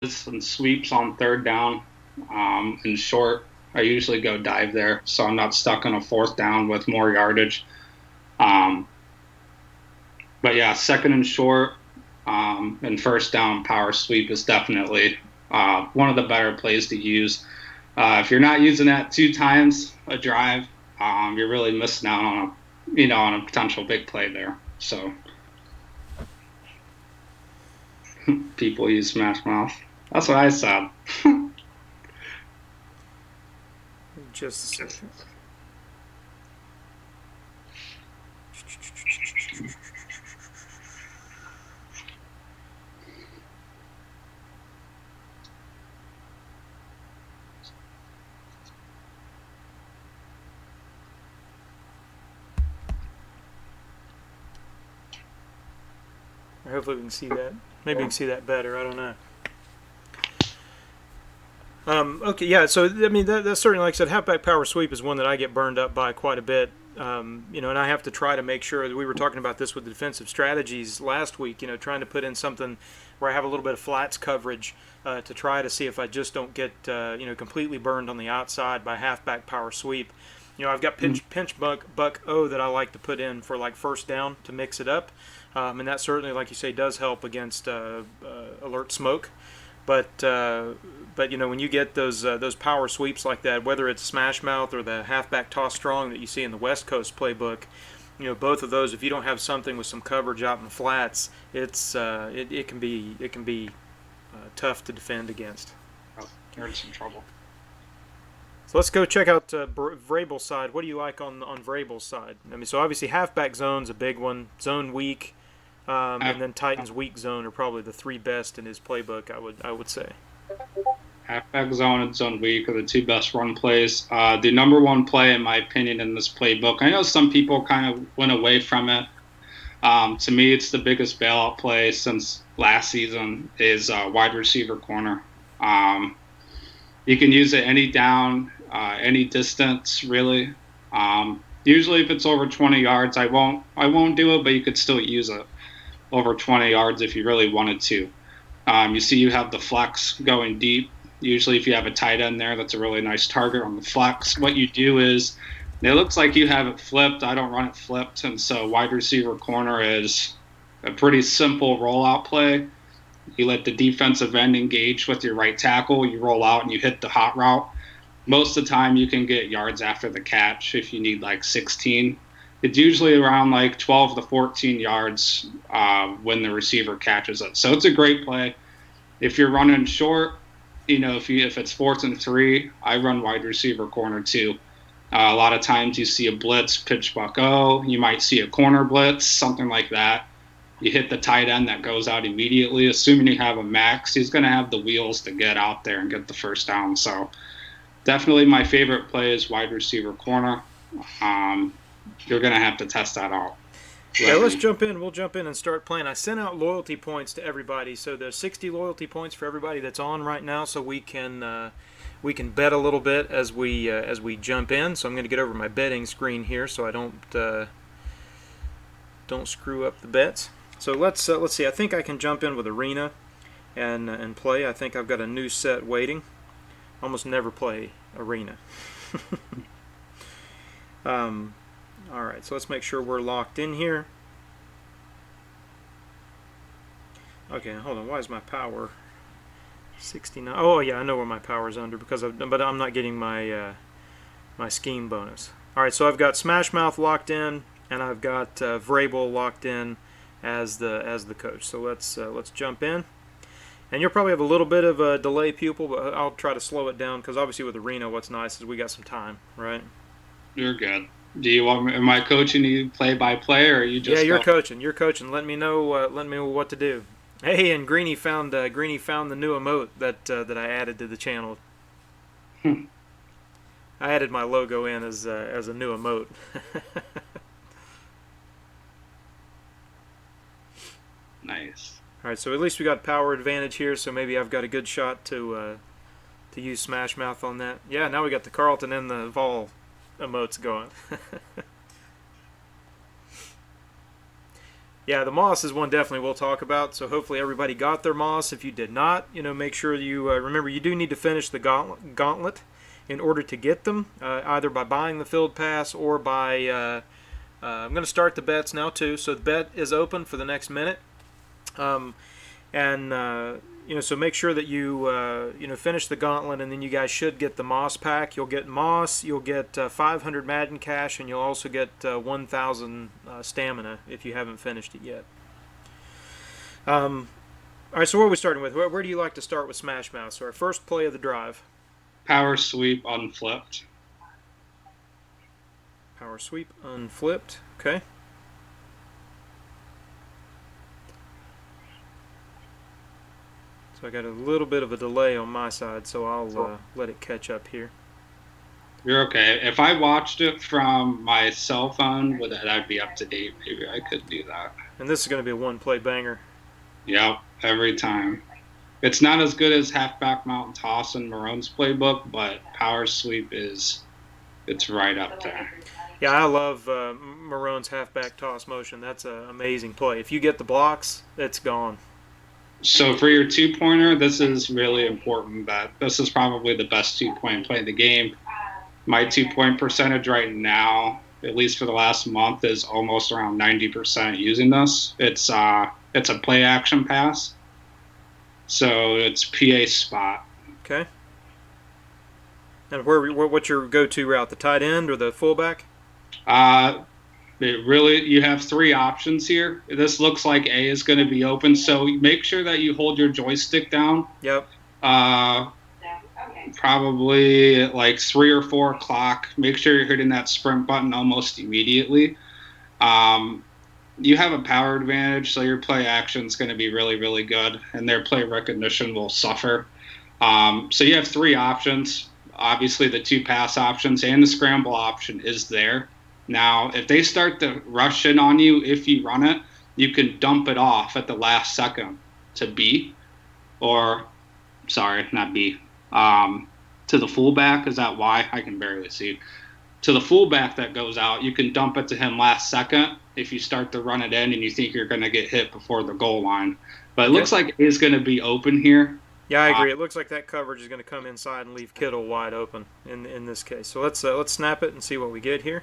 and sweeps on third down. In short, I usually go dive there, so I'm not stuck on a fourth down with more yardage. Um, but yeah, second and short, and first down power sweep is definitely one of the better plays to use. If you're not using that 2 times a drive, you're really missing out on a potential big play there. So people use Smashmouth. That's what I said. Just a second. Hopefully we can see that. Maybe we can see that better. I don't know. Okay, yeah. So I mean, that's certainly, like I said, halfback power sweep is one that I get burned up by quite a bit. And I have to try to make sure that we were talking about this with the defensive strategies last week. Trying to put in something where I have a little bit of flats coverage to try to see if I just don't get completely burned on the outside by halfback power sweep. I've got pinch buck O that I like to put in for like first down to mix it up, and that certainly, like you say, does help against alert smoke. But when you get those power sweeps like that, whether it's Smashmouth or the halfback toss strong that you see in the West Coast playbook, both of those, if you don't have something with some coverage out in the flats, it can be tough to defend against. You're in some trouble. So let's go check out Vrabel's side. What do you like on Vrabel's side? I mean, so obviously halfback zone's a big one. Zone weak. And then Titans weak zone are probably the three best in his playbook, I would say. Halfback zone and zone weak are the two best run plays. The number one play, in my opinion, in this playbook, I know some people kind of went away from it. To me, it's the biggest bailout play since last season is wide receiver corner. You can use it any down, any distance, really. Usually, if it's over 20 yards, I won't do it, but you could still use it over 20 yards if you really wanted to. You see you have the flex going deep. Usually if you have a tight end there, that's a really nice target on the flex. What you do is, it looks like you have it flipped. I don't run it flipped, and so wide receiver corner is a pretty simple rollout play. You let the defensive end engage with your right tackle. You roll out and you hit the hot route. Most of the time you can get yards after the catch if you need like 16. It's usually around like 12 to 14 yards when the receiver catches it. So it's a great play. If you're running short, if it's 4th and 3, I run wide receiver corner too. A lot of times you see a blitz, pitch buck O. You might see a corner blitz, something like that. You hit the tight end that goes out immediately. Assuming you have a max, he's going to have the wheels to get out there and get the first down. So definitely my favorite play is wide receiver corner. You're going to have to test that out. Yeah, let's jump in. We'll jump in and start playing. I sent out loyalty points to everybody, so there's 60 loyalty points for everybody that's on right now, so we can bet a little bit as we jump in. So I'm going to get over my betting screen here, so I don't screw up the bets. So let's see. I think I can jump in with Arena and play. I think I've got a new set waiting. Almost never play Arena. Alright, so let's make sure we're locked in here. Okay, hold on. Why is my power 69? Oh, yeah, I know where my power is under but I'm not getting my my scheme bonus. Alright, so I've got Smashmouth locked in, and I've got Vrabel locked in as the coach. So let's jump in. And you'll probably have a little bit of a delay, Pupil, but I'll try to slow it down because obviously with Arena, what's nice is we got some time, right? You're good. Do you want? Am I coaching you play by play, or are you just? Yeah, you're coaching. You're coaching. Let me know. What to do. Hey, and Greeny found the new emote that I added to the channel. I added my logo in as a new emote. Nice. All right, so at least we got power advantage here. So maybe I've got a good shot to use Smashmouth on that. Yeah, now we got the Carlton and the Vol emotes going. Yeah, the moss is one definitely we'll talk about. So hopefully everybody got their moss. If you did not, make sure you remember you do need to finish the gauntlet in order to get them, either by buying the field pass or by. I'm going to start the bets now too. So the bet is open for the next minute, and so make sure that you finish the gauntlet, and then you guys should get the moss pack. You'll get moss, you'll get 500 Madden cash, and you'll also get 1,000 stamina if you haven't finished it yet. All right, so what are we starting with? Where do you like to start with Smashmouth? So our first play of the drive. Power sweep unflipped. Power sweep unflipped. Okay. So I got a little bit of a delay on my side, so I'll let it catch up here. You're okay. If I watched it from my cell phone, would I'd be up to date? Maybe I could do that. And this is going to be a one-play banger. Yep, every time. It's not as good as halfback mountain toss in Marone's playbook, but power sweep it's right up there. Yeah, I love Marone's halfback toss motion. That's an amazing play. If you get the blocks, it's gone. So for your two-pointer, this is really important. That this is probably the best two-point play in the game. My two-point percentage right now, at least for the last month, is almost around 90% using this. It's a play-action pass, so it's PA spot. Okay. And what's your go-to route? The tight end or the fullback? You have three options here. This looks like A is going to be open, so make sure that you hold your joystick down. Yep. Probably at like 3 or 4 o'clock. Make sure you're hitting that sprint button almost immediately. You have a power advantage, so your play action is going to be really, really good, and their play recognition will suffer. So you have three options. Obviously, the two pass options and the scramble option is there. Now, if they start to rush in on you, if you run it, you can dump it off at the last second to B, or, sorry, not B, to the fullback. Is that Y? I can barely see. To the fullback that goes out, you can dump it to him last second if you start to run it in and you think you're going to get hit before the goal line. But it looks like it's going to be open here. Yeah, I agree. It looks like that coverage is going to come inside and leave Kittle wide open in this case. So let's snap it and see what we get here.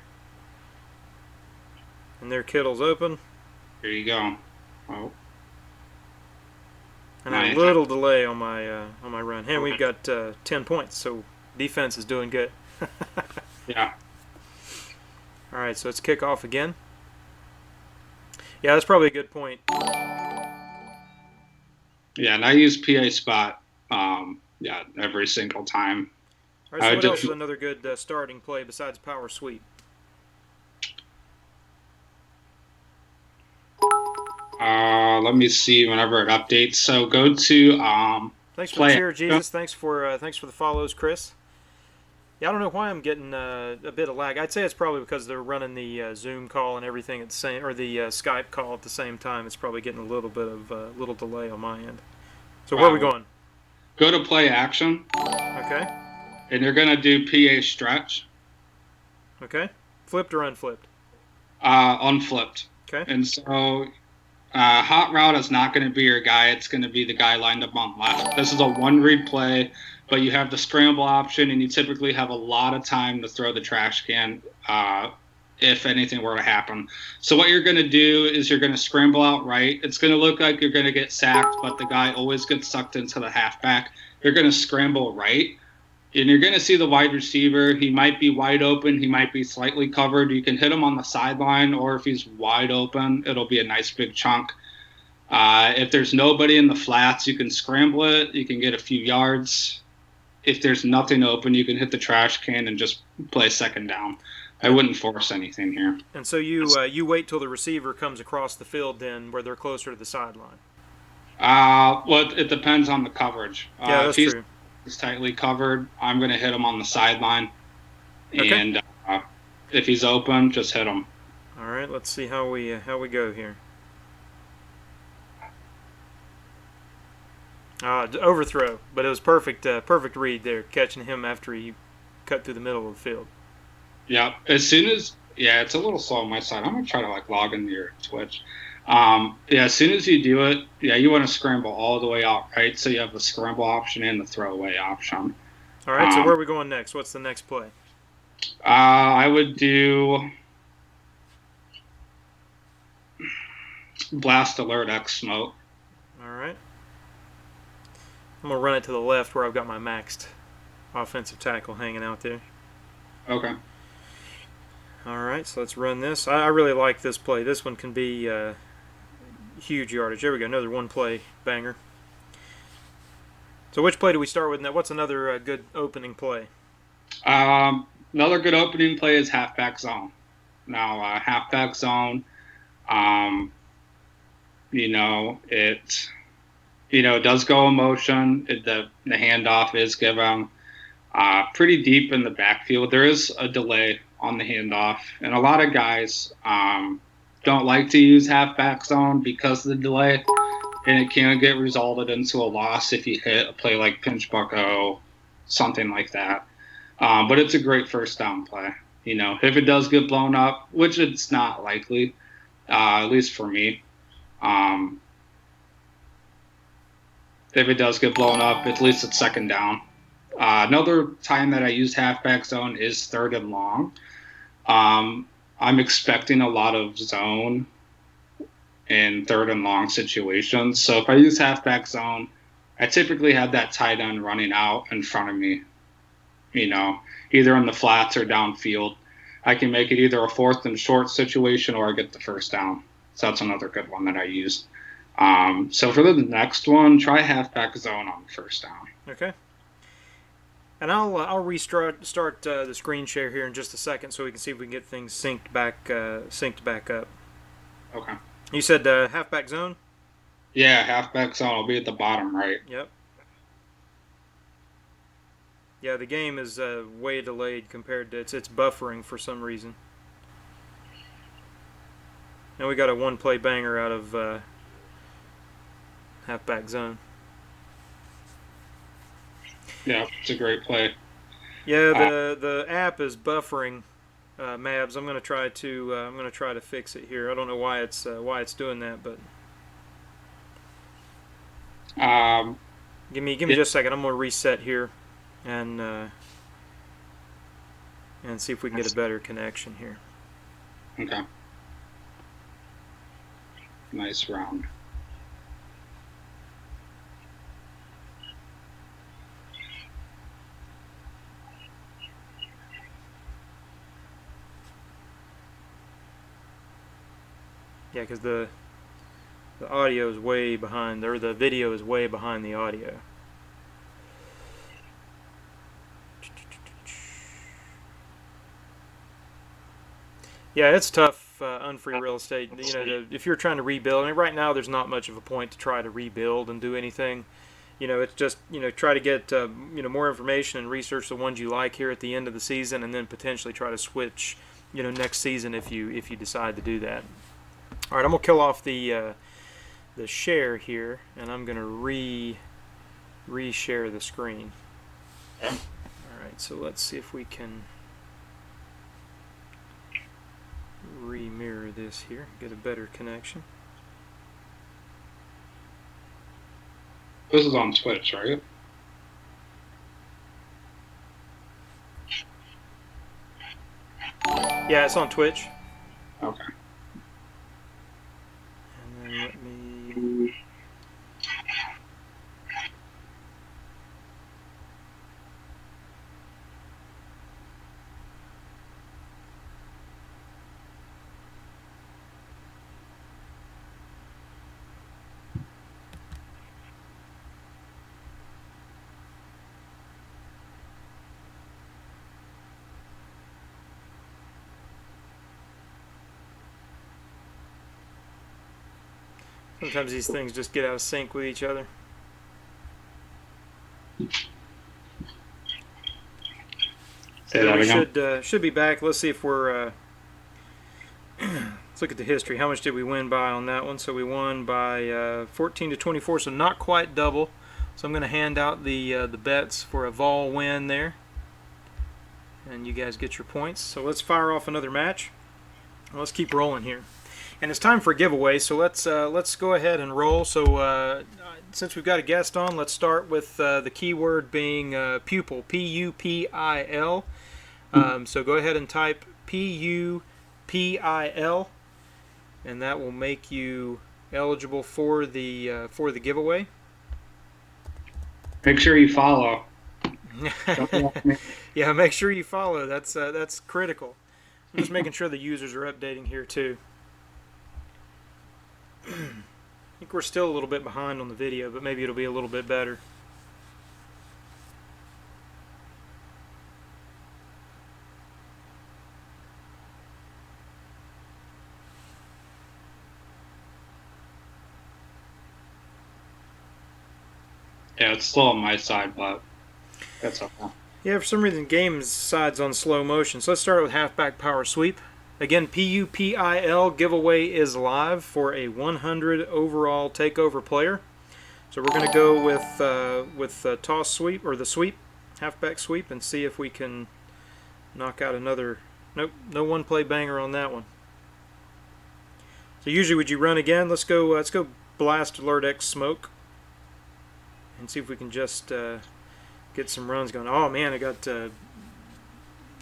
And there, Kittle's open. Here you go. Oh. And a little delay on my run. And we've got 10 points, so defense is doing good. Yeah. All right, so it's kickoff again. Yeah, that's probably a good point. Yeah, and I use PA spot every single time. All right, so what else is another good starting play besides power sweep? Let me see whenever it updates. So go to thanks for the cheer, Jesus. Thanks for the follows, Chris. Yeah, I don't know why I'm getting a bit of lag. I'd say it's probably because they're running the Zoom call and everything at the same, or the Skype call at the same time. It's probably getting a little bit of little delay on my end. So where are we going? Go to play action. Okay. And you're gonna do PA stretch. Okay. Flipped or unflipped? Unflipped. Okay. And so hot route is not going to be your guy. It's going to be the guy lined up on left. This is a one-read play, but you have the scramble option, and you typically have a lot of time to throw the trash can if anything were to happen. So what you're going to do is you're going to scramble out right. It's going to look like you're going to get sacked, but the guy always gets sucked into the halfback. You're going to scramble right, and you're going to see the wide receiver. He might be wide open. He might be slightly covered. You can hit him on the sideline, or if he's wide open, it'll be a nice big chunk. If there's nobody in the flats, you can scramble it. You can get a few yards. If there's nothing open, you can hit the trash can and just play second down. I wouldn't force anything here. And so you wait till the receiver comes across the field then where they're closer to the sideline. Well, it depends on the coverage. Yeah, that's true. He's tightly covered, I'm going to hit him on the sideline. Okay. And if he's open, just hit him. All right, let's see how we go here. Overthrow, but it was perfect read there, catching him after he cut through the middle of the field. Yeah, as soon as it's a little slow on my side. I'm gonna try to log into your Twitch. Yeah, as soon as you do it, yeah, you want to scramble all the way out, right? So you have the scramble option and the throwaway option. All right, so Um, where are we going next? What's the next play? I would do Blast Alert X Smoke. All right. I'm going to run it to the left where I've got my maxed offensive tackle hanging out there. Okay. All right, so let's run this. I really like this play. This one can be huge yardage. There we go, another one play banger. So which play do we start with now? What's another good opening play? Another good opening play is halfback zone. Now, halfback zone, um, you know, it does go in motion. The handoff is given pretty deep in the backfield. There is a delay on the handoff, and a lot of guys don't like to use halfback zone because of the delay, and it can get resulted into a loss if you hit a play like pinch bucko, something like that. But it's a great first down play. If it does get blown up, which it's not likely, at least for me. If it does get blown up, at least it's second down. Another time that I use halfback zone is third and long. I'm expecting a lot of zone in third and long situations. So if I use halfback zone, I typically have that tight end running out in front of me, either in the flats or downfield. I can make it either a fourth and short situation or I get the first down. So that's another good one that I use. So for the next one, try halfback zone on the first down. Okay. And I'll restart the screen share here in just a second so we can see if we can get things synced back up. Okay. You said halfback zone? Yeah, halfback zone will be at the bottom right. Yep. Yeah, the game is way delayed compared to it's buffering for some reason. Now we got a one play banger out of halfback zone. Yeah, it's a great play. Yeah, the app is buffering, Mabs. I'm gonna try to fix it here. I don't know why it's doing that, but give me just a second. I'm gonna reset here, and see if we can get a better connection here. Okay. Nice round. Yeah, because the audio is way behind, or the video is way behind the audio. Yeah, it's tough, unfree real estate. If you're trying to rebuild, I mean, right now there's not much of a point to try to rebuild and do anything. It's just try to get more information and research the ones you like here at the end of the season, and then potentially try to switch next season if you decide to do that. All right, I'm gonna kill off the share here, and I'm gonna re-share the screen. All right, so let's see if we can re-mirror this here, get a better connection. This is on Twitch, right? Yeah, it's on Twitch. Okay. And then let me... Sometimes these things just get out of sync with each other. So we should be back. Let's see if we're... let's look at the history. How much did we win by on that one? So we won by 14 to 24, so not quite double. So I'm going to hand out the bets for a vol win there. And you guys get your points. So let's fire off another match. Let's keep rolling here. And it's time for a giveaway, so let's go ahead and roll. So since we've got a guest on, let's start with the keyword being pupil, P-U-P-I-L. So go ahead and type P-U-P-I-L, and that will make you eligible for the giveaway. Make sure you follow. Yeah, make sure you follow. That's critical. I'm just making sure the users are updating here too. I think we're still a little bit behind on the video, but maybe it'll be a little bit better. Yeah, it's still on my side, but that's okay. Yeah, for some reason, game's side's on slow motion. So let's start with halfback power sweep. Again, PUPIL giveaway is live for a 100 overall takeover player. So we're going to go with toss sweep, or the sweep, halfback sweep, and see if we can knock out another. Nope, no one play banger on that one. So usually, would you run again? Let's go blast alert X smoke, and see if we can just get some runs going. Oh man, I got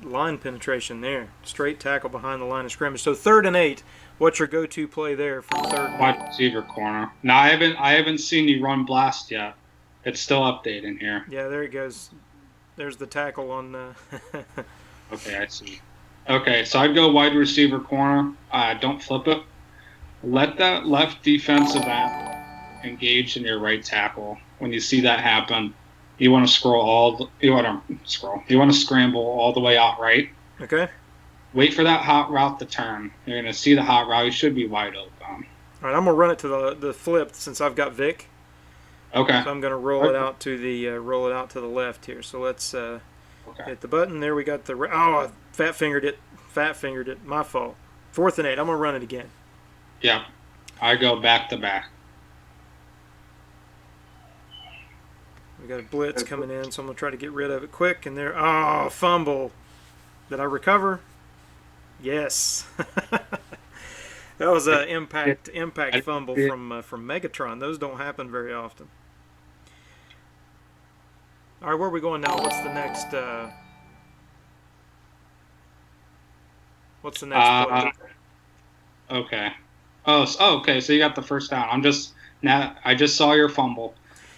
line penetration there. Straight tackle behind the line of scrimmage. So 3rd and 8. What's your go-to play there from 3rd and 8? Wide receiver corner. Now I haven't seen you run blast yet. It's still updating here. Yeah, there it goes. There's the tackle on. Okay, I see. Okay, so I'd go wide receiver corner. Don't flip it. Let that left defensive end engage in your right tackle. When you see that happen, you want to You want to scramble all the way out right. Okay. Wait for that hot route to turn. You're going to see the hot route. You should be wide open. All right, I'm gonna run it to the flip since I've got Vic. Okay. So I'm gonna roll it out to the left here. So let's hit the button. There we got the. Oh, I fat fingered it. My fault. 4th and 8. I'm gonna run it again. Yeah. I go back to back. We got a blitz coming in, so I'm going to try to get rid of it quick. And there, oh, fumble. Did I recover? Yes. That was an impact fumble from Megatron. Those don't happen very often. All right, where are we going now? What's the next? Play? Okay. Oh, okay. So you got the first down. I just saw your fumble.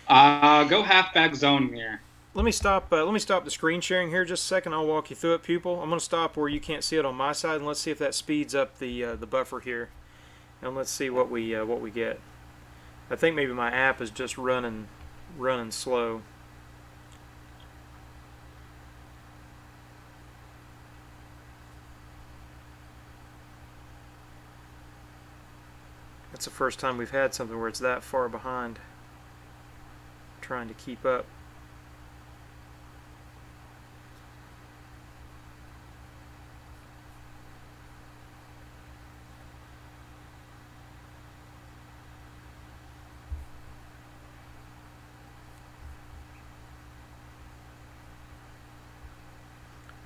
Go halfback zone here. Let me stop the screen sharing here just a second. I'll walk you through it, pupil. I'm going to stop where you can't see it on my side, and let's see if that speeds up the buffer here, and let's see what we get. I think maybe my app is just running slow. That's the first time we've had something where it's that far behind. Trying to keep up.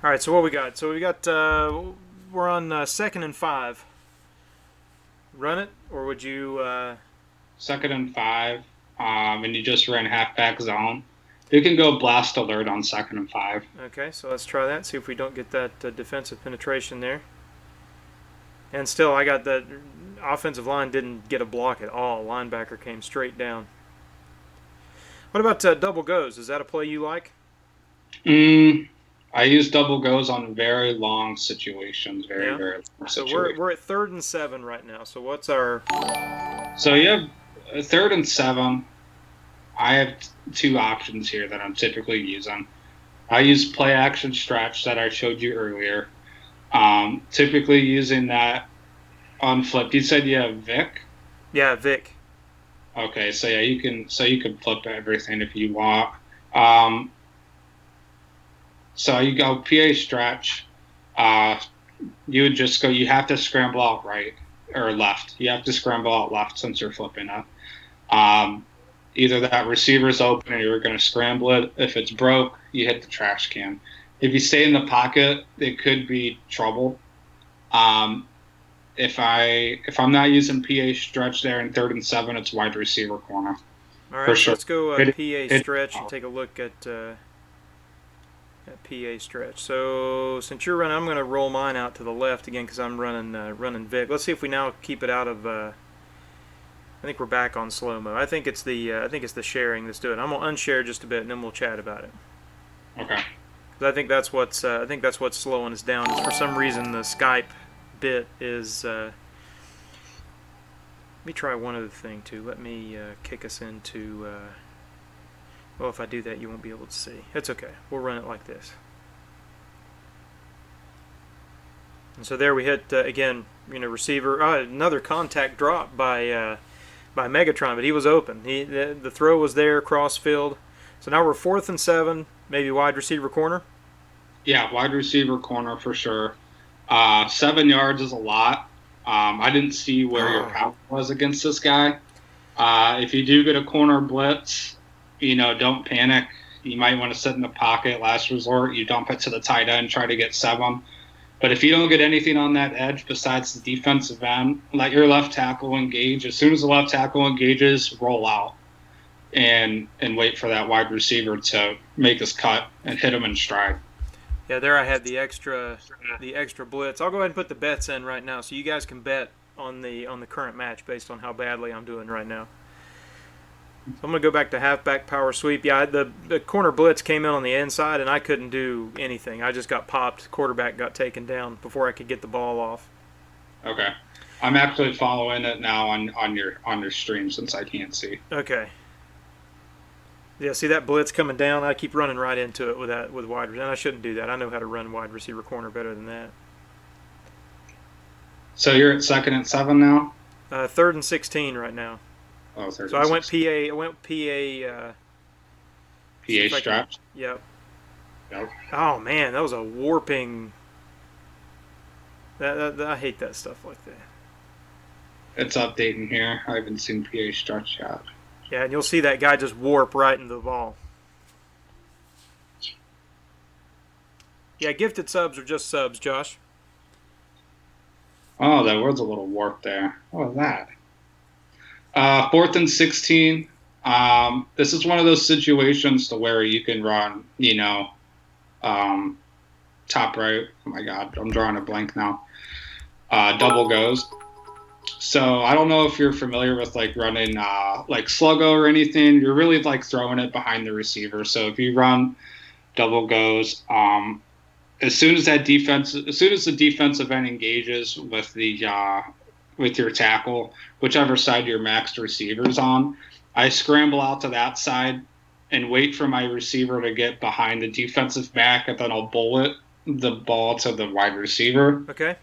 All right, so what we got? So we got we're on 2nd and 5. Run it, or would you? 2nd and 5. And you just run halfback zone. You can go blast alert on 2nd and 5. Okay, so let's try that. See if we don't get that defensive penetration there. And still, I got that offensive line didn't get a block at all. Linebacker came straight down. What about double goes? Is that a play you like? I use double goes on very long situations. Very long so situations. we're at 3rd and 7 right now. So what's our? So you have 3rd and 7. I have 2 options here that I'm typically using. I use play action stretch that I showed you earlier. Typically using that on flip. You said you have Vic? Yeah, Vic. Okay, so yeah, you can flip everything if you want. So you go PA stretch. You would just go. You have to scramble out right or left. You have to scramble out left since you're flipping it. Either that receiver's open and you're going to scramble it. If it's broke, you hit the trash can. If you stay in the pocket, it could be trouble. if I'm not using PA stretch there in 3rd and 7, it's wide receiver corner All for right, so sure. let's go Hit, PA hit, stretch and take a look at PA stretch. So since you're running, I'm going to roll mine out to the left again because I'm running Vic. Let's see if we now keep it out of. I think we're back on slow mo. I think it's the sharing that's doing it. I'm gonna unshare just a bit and then we'll chat about it. Okay. I think that's what's slowing us down. Is for some reason the Skype bit is. Let me try one other thing too. Let me kick us into. Well, if I do that, you won't be able to see. It's okay. We'll run it like this. And so there we hit again. Receiver. Another contact drop by Megatron, but he was open. The throw was there, cross field. So now we're 4th and 7, maybe wide receiver corner. Yeah, wide receiver corner for sure. 7 yards is a lot. I didn't see where your power was against this guy. If you do get a corner blitz, don't panic. You might want to sit in the pocket. Last resort, you dump it to the tight end, try to get 7. But if you don't get anything on that edge besides the defensive end, let your left tackle engage. As soon as the left tackle engages, roll out and wait for that wide receiver to make his cut and hit him in stride. Yeah, there I had the extra blitz. I'll go ahead and put the bets in right now, so you guys can bet on the current match based on how badly I'm doing right now. So I'm going to go back to halfback power sweep. Yeah, the corner blitz came in on the inside, and I couldn't do anything. I just got popped. Quarterback got taken down before I could get the ball off. Okay. I'm actually following it now on your stream since I can't see. Okay. Yeah, see that blitz coming down? I keep running right into it with wide receiver. And I shouldn't do that. I know how to run wide receiver corner better than that. So you're at 2nd and 7 now? 3rd and 16 right now. Oh, 3rd so and I went 16. PA. I went PA. PA stretch? Yep. Yep. Oh man, that was a warping. I hate that stuff like that. It's updating here. I haven't seen PA stretch yet. Yeah, and you'll see that guy just warp right into the ball. Yeah, gifted subs are just subs, Josh. Oh, that was a little warp there. What was that? 4th and 16. This is one of those situations to where you can run, top right. Oh my God, I'm drawing a blank now. Double goes. So I don't know if you're familiar with like running like sluggo or anything. You're really like throwing it behind the receiver. So if you run double goes, as soon as the defensive end engages with with your tackle, whichever side your maxed receiver's on, I scramble out to that side and wait for my receiver to get behind the defensive back, and then I'll bullet the ball to the wide receiver. Okay.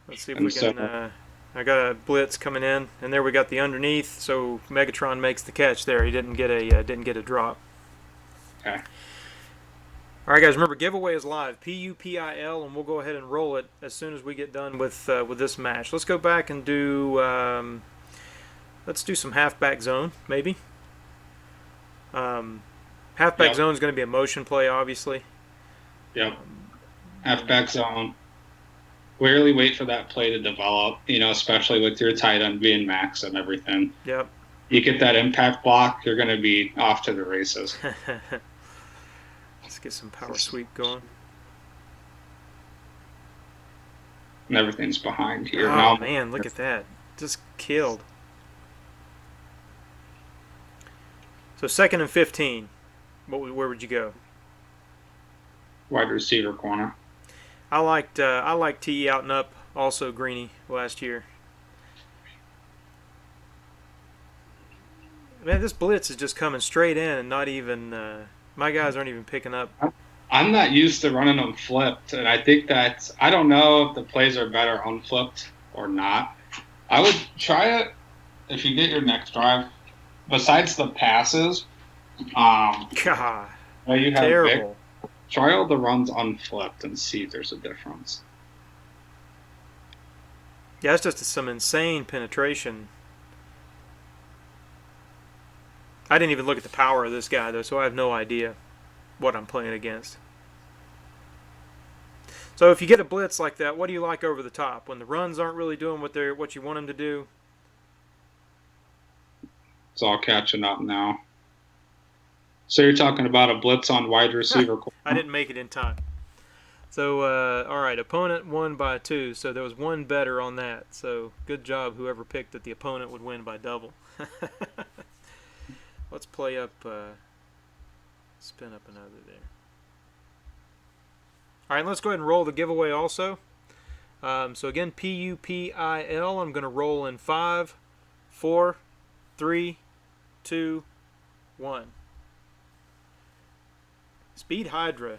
Let's see if we can. I got a blitz coming in, and there we got the underneath. So Megatron makes the catch there. He didn't get a drop. Okay. All right, guys. Remember, giveaway is live. PUPIL, and we'll go ahead and roll it as soon as we get done with this match. Let's go back and do. Let's do some halfback zone, maybe. Halfback zone is going to be a motion play, obviously. Yep. Halfback zone. Rarely wait for that play to develop, especially with your tight end being max and everything. Yep. You get that impact block, you're going to be off to the races. Let's get some power sweep going. And everything's behind here. Oh, now, man, look at that. Just killed. So 2nd and 15. Where would you go? Wide receiver corner. I liked TE out and up also Greeny last year. Man, this blitz is just coming straight in and not even my guys aren't even picking up. I'm not used to running them flipped, and I think I don't know if the plays are better unflipped or not. I would try it if you get your next drive. Besides the passes, God, you have terrible. Try all the runs unflipped and see if there's a difference. Yeah, it's just some insane penetration. I didn't even look at the power of this guy, though, so I have no idea what I'm playing against. So if you get a blitz like that, what do you like over the top when the runs aren't really doing what you want them to do? It's all catching up now. So you're talking about a blitz on wide receiver I corner? didn't make it in time. So all right, opponent won by 2. So there was one better on that. So good job, whoever picked that the opponent would win by double. Let's play up. Spin up another there. All right, let's go ahead and roll the giveaway also. So again, PUPIL. I'm going to roll in 5, 4, 3, 2, 1. Speed Hydra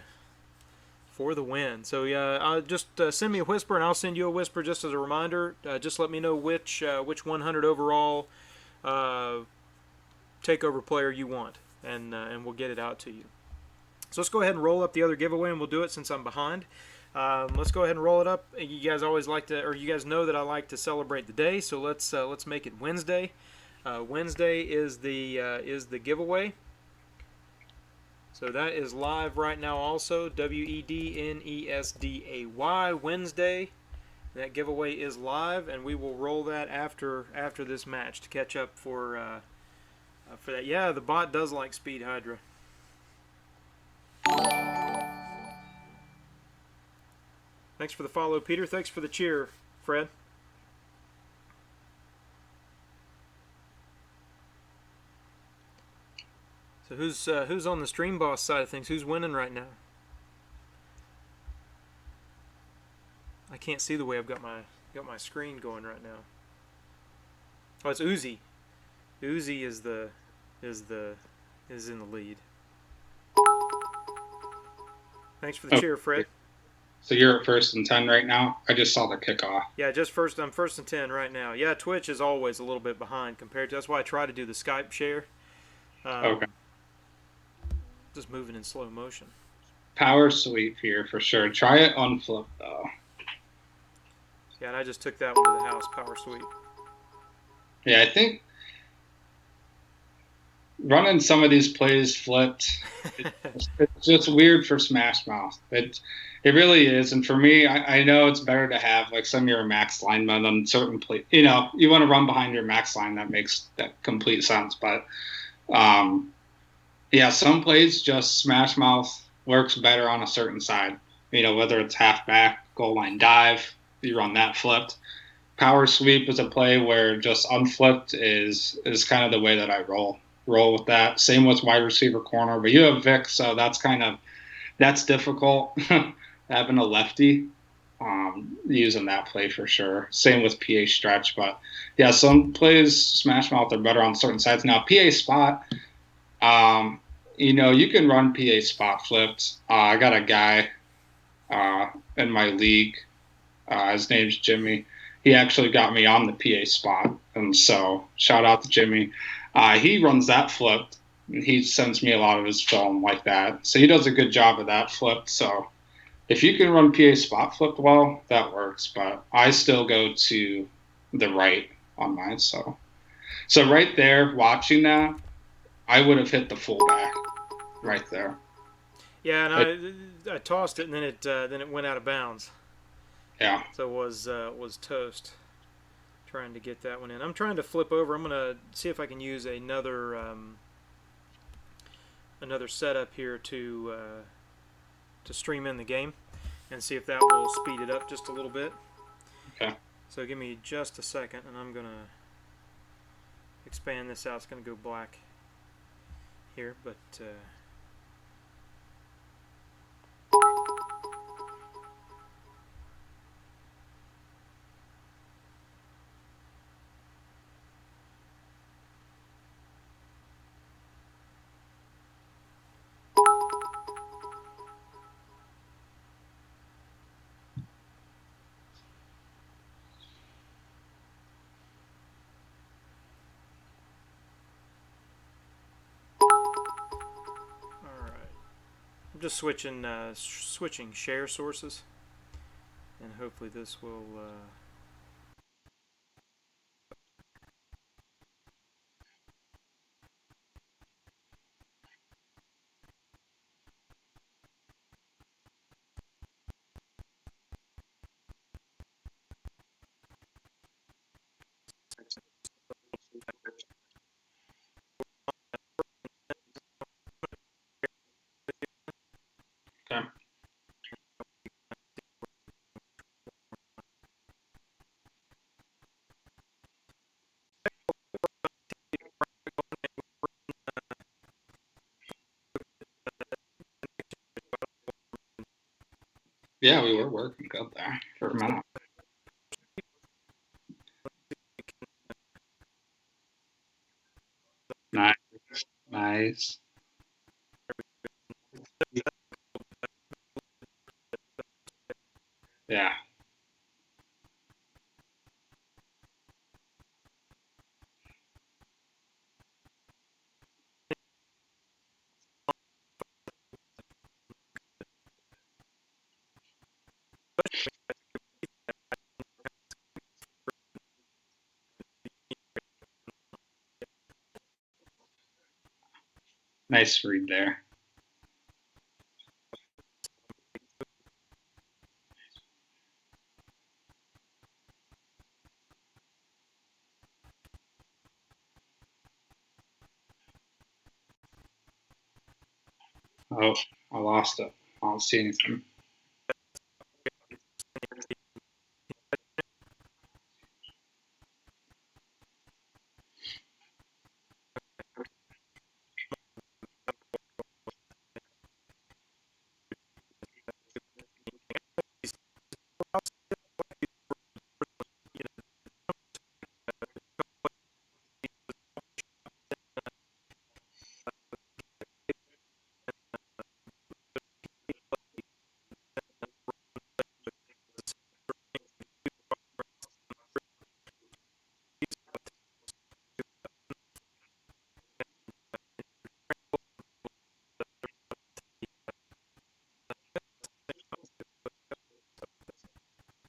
for the win. So yeah, just send me a whisper, and I'll send you a whisper just as a reminder. Just let me know which 100 overall takeover player you want, and we'll get it out to you. So let's go ahead and roll up the other giveaway, and we'll do it since I'm behind. Let's go ahead and roll it up. You guys always like to, or you guys know that I like to celebrate the day. So let's make it Wednesday. Wednesday is the giveaway. So that is live right now. Also, WEDNESDAY Wednesday. That giveaway is live, and we will roll that after this match to catch up for that. Yeah, the bot does like Speed Hydra. Thanks for the follow, Peter. Thanks for the cheer, Fred. So who's on the stream boss side of things? Who's winning right now? I can't see the way I've got my screen going right now. Oh, it's Uzi. Uzi is in the lead. Thanks for the cheer, Fred. So you're at 1st and 10 right now? I just saw the kickoff. Yeah, I'm 1st and 10 right now. Yeah, Twitch is always a little bit behind compared to. That's why I try to do the Skype share. Okay. Just moving in slow motion. Power sweep here for sure. Try it on flip though. Yeah, and I just took that one to the house. Power sweep. Yeah, I think running some of these plays flipped, it's just weird for Smashmouth. It really is. And for me, I know it's better to have like some of your max linemen on certain plays. You know, you want to run behind your max line. That makes that complete sense. But yeah, some plays just Smashmouth works better on a certain side. You know, whether it's halfback, goal line dive, you run that flipped. Power sweep is a play where just unflipped is kind of the way that I roll with that. Same with wide receiver corner, but you have Vic, so that's difficult. Having a lefty, using that play for sure. Same with PA stretch, but yeah, some plays Smashmouth are better on certain sides. Now PA spot, you know, you can run PA spot flipped. I got a guy in my league. His name's Jimmy. He actually got me on the PA spot, and so shout out to Jimmy. He runs that flipped. He sends me a lot of his film like that, so he does a good job of that flipped. So if you can run PA spot flipped well, that works. But I still go to the right on mine. So right there, watching that, I would have hit the fullback right there. Yeah, and I tossed it, and then it went out of bounds. Yeah. So it was toast. Trying to get that one in. I'm trying to flip over. I'm gonna see if I can use another setup here to stream in the game, and see if that will speed it up just a little bit. Okay. So give me just a second, and I'm gonna expand this out. It's gonna go black here, but. I'm just switching share sources, and hopefully this will. Yeah, we were working good there for a minute. Nice, nice. Yeah, nice read there. Oh, I lost it. I don't see anything.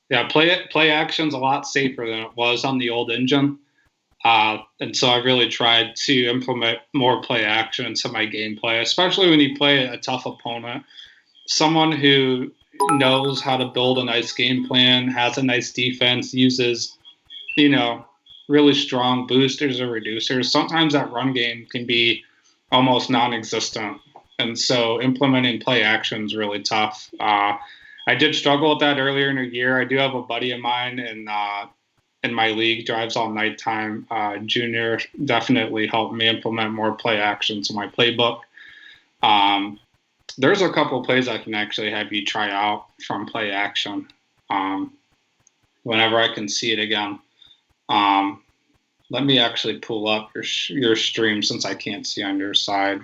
Yeah, play action's a lot safer than it was on the old engine. And so I really tried to implement more play action into my gameplay, especially when you play a tough opponent. Someone who knows how to build a nice game plan, has a nice defense, uses, you know, really strong boosters or reducers. Sometimes that run game can be almost non existent. And so implementing play action is really tough. I did struggle with that earlier in the year. I do have a buddy of mine in my league, drives all nighttime. Junior definitely helped me implement more play action to my playbook. Um, there's a couple plays I can actually have you try out from play action um, whenever I can see it again. Um, let me actually pull up your stream since I can't see on your side.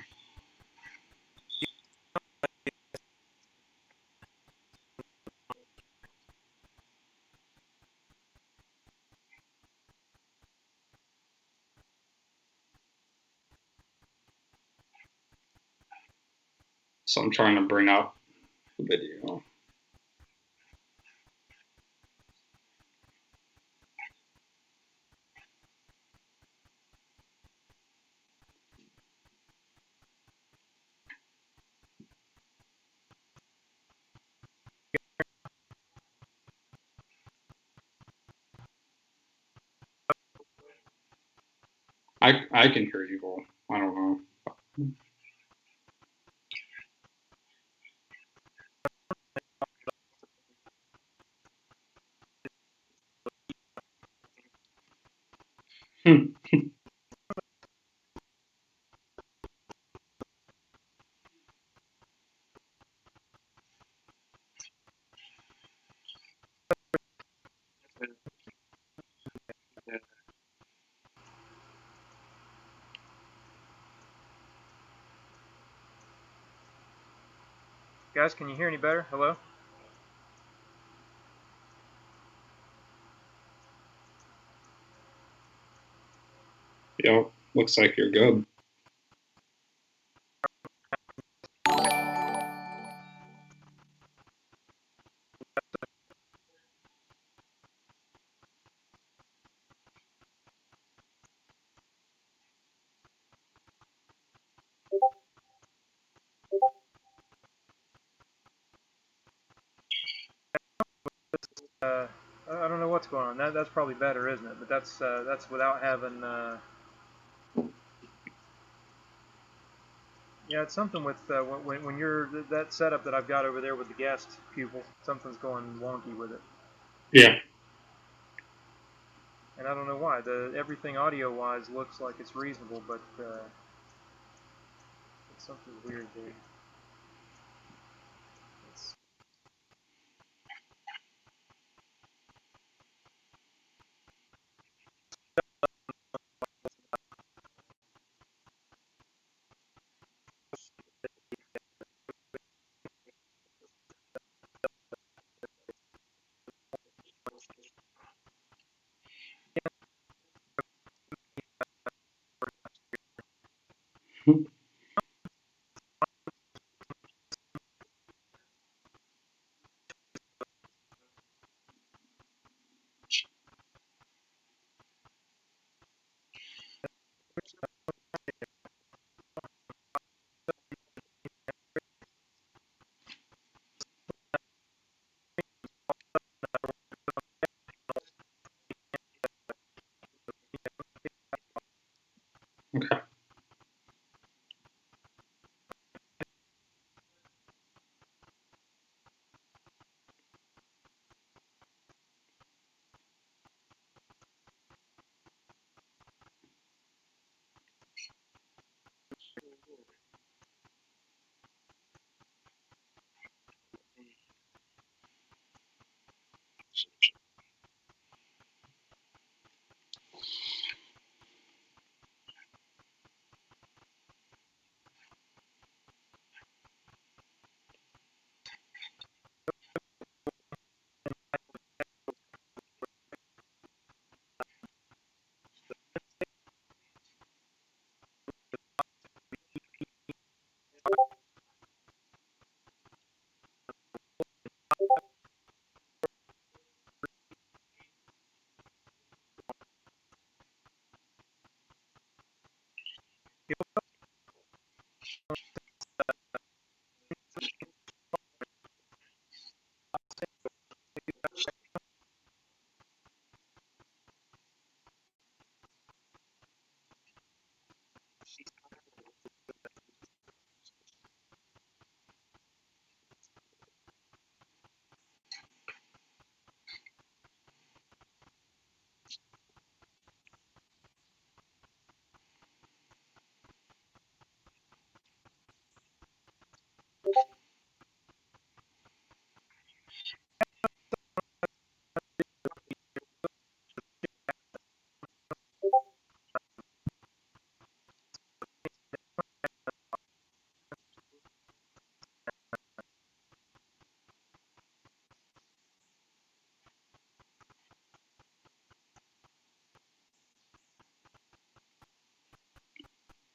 So I'm trying to bring up the video. I can hear you all. I don't know. Hmm. Guys, can you hear any better? Hello? Yep, looks like you're good. I don't know what's going on. That's probably better, isn't it? But that's without having. Yeah, it's something with when you're that setup that I've got over there with the guest pupil. Something's going wonky with it, Yeah. and I don't know why. The everything audio wise looks like it's reasonable, but it's something weird there. Okay.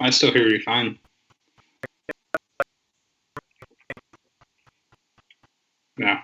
I still hear you fine. Yeah.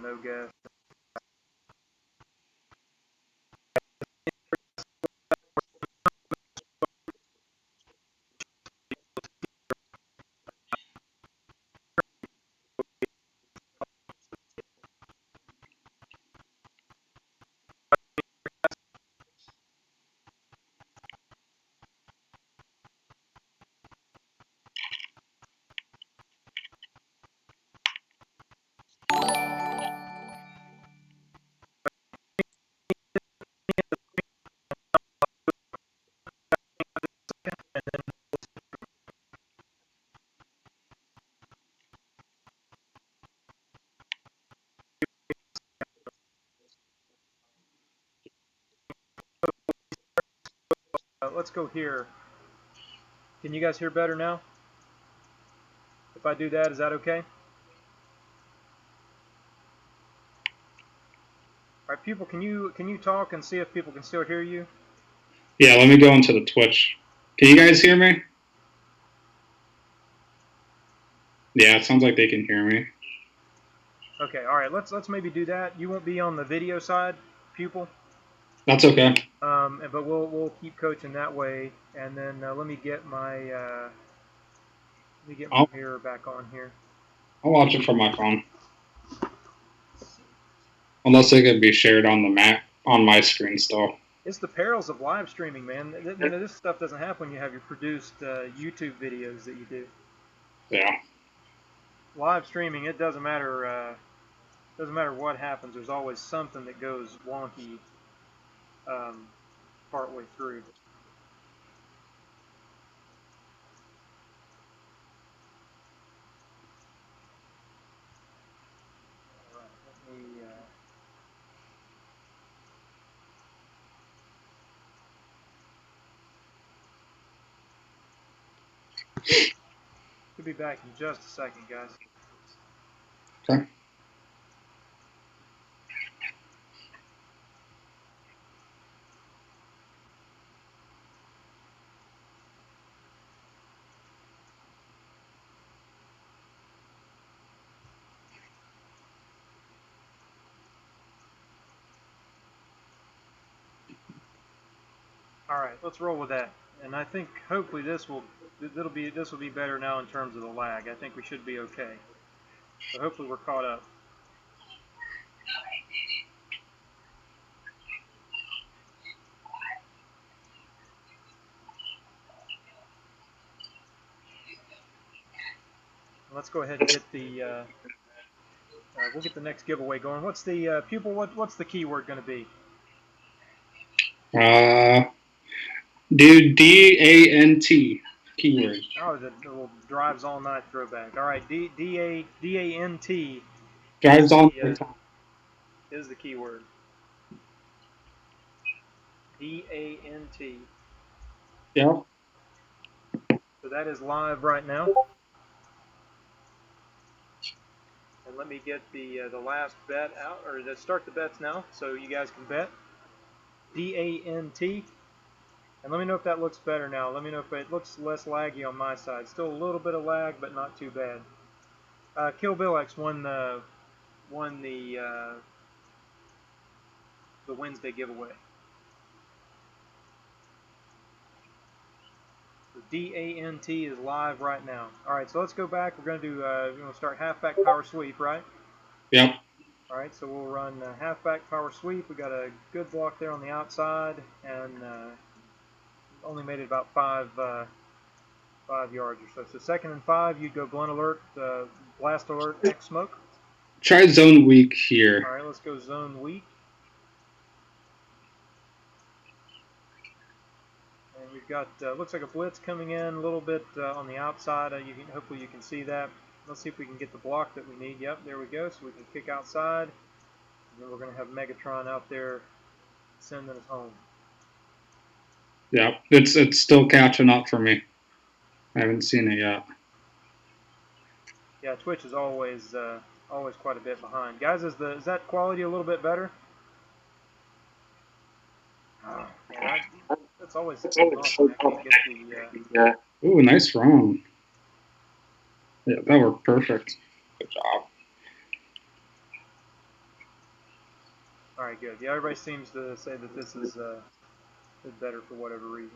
No gas. Let's go here. Can you guys hear better now? If I do that, is that okay? All right, people, can you talk and see if people can still hear you? Yeah, let me go into the Twitch. Can you guys hear me? Yeah, it sounds like they can hear me. Okay, all right. Let's maybe do that. You won't be on the video side, pupil. That's okay. But we'll keep coaching that way. And then let me get my mirror back on here. I'll watch it from my phone. Unless it could be shared on the Mac on my screen still. It's the perils of live streaming, man. This stuff doesn't happen when you have your produced YouTube videos that you do. Yeah. Live streaming, it doesn't matter. Doesn't matter what happens. There's always something that goes wonky um, partway through. All right, let me. We'll be back in just a second, guys. Okay. All right, let's roll with that. And I think hopefully this will be better now in terms of the lag. I think we should be okay. So hopefully we're caught up. Let's go ahead and get the. We'll get the next giveaway going. What's the pupil? What's the keyword going to be? Do DANT keyword. Oh, the little drives all night throwback. All right, DANT Drives all the time. is the keyword. DANT. Yep. So that is live right now. And let me get the last bet out, or let's start the bets now, so you guys can bet. DANT. And let me know if that looks better now. Let me know if it looks less laggy on my side. Still a little bit of lag, but not too bad. Kill Bill X won the Wednesday giveaway. The DANT is live right now. All right, so let's go back. We're going to do we're going to start halfback power sweep, right? Yep. All right, so we'll run halfback power sweep. We got a good block there on the outside, and only made it about 5 yards or so. So 2nd and 5, you'd go blunt alert, blast alert, X smoke. Try zone weak here. All right, let's go zone weak. And we've got looks like a blitz coming in a little bit on the outside. Hopefully you can see that. Let's see if we can get the block that we need. Yep, there we go. So we can kick outside. And then we're going to have Megatron out there sending us home. Yeah, it's still catching up for me. I haven't seen it yet. Yeah, Twitch is always quite a bit behind. Guys, is that quality a little bit better? Oh, man, that's always so awesome. I can't get the. Ooh, nice run. Yeah, that worked perfect. Good job. All right, good. Yeah, everybody seems to say that this is better for whatever reason.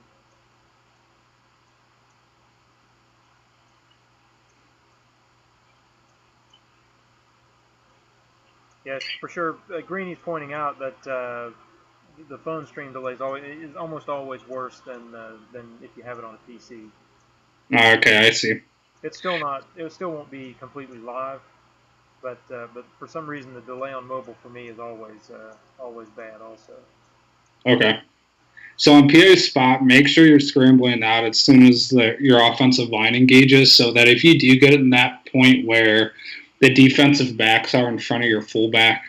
Yes, for sure. Greeny's pointing out that the phone stream delay is almost always worse than if you have it on a PC. Okay, I see. It's still not. It still won't be completely live, but for some reason the delay on mobile for me is always bad also. Okay. So on PA spot, make sure you're scrambling out as soon as your offensive line engages, so that if you do get in that point where the defensive backs are in front of your fullback,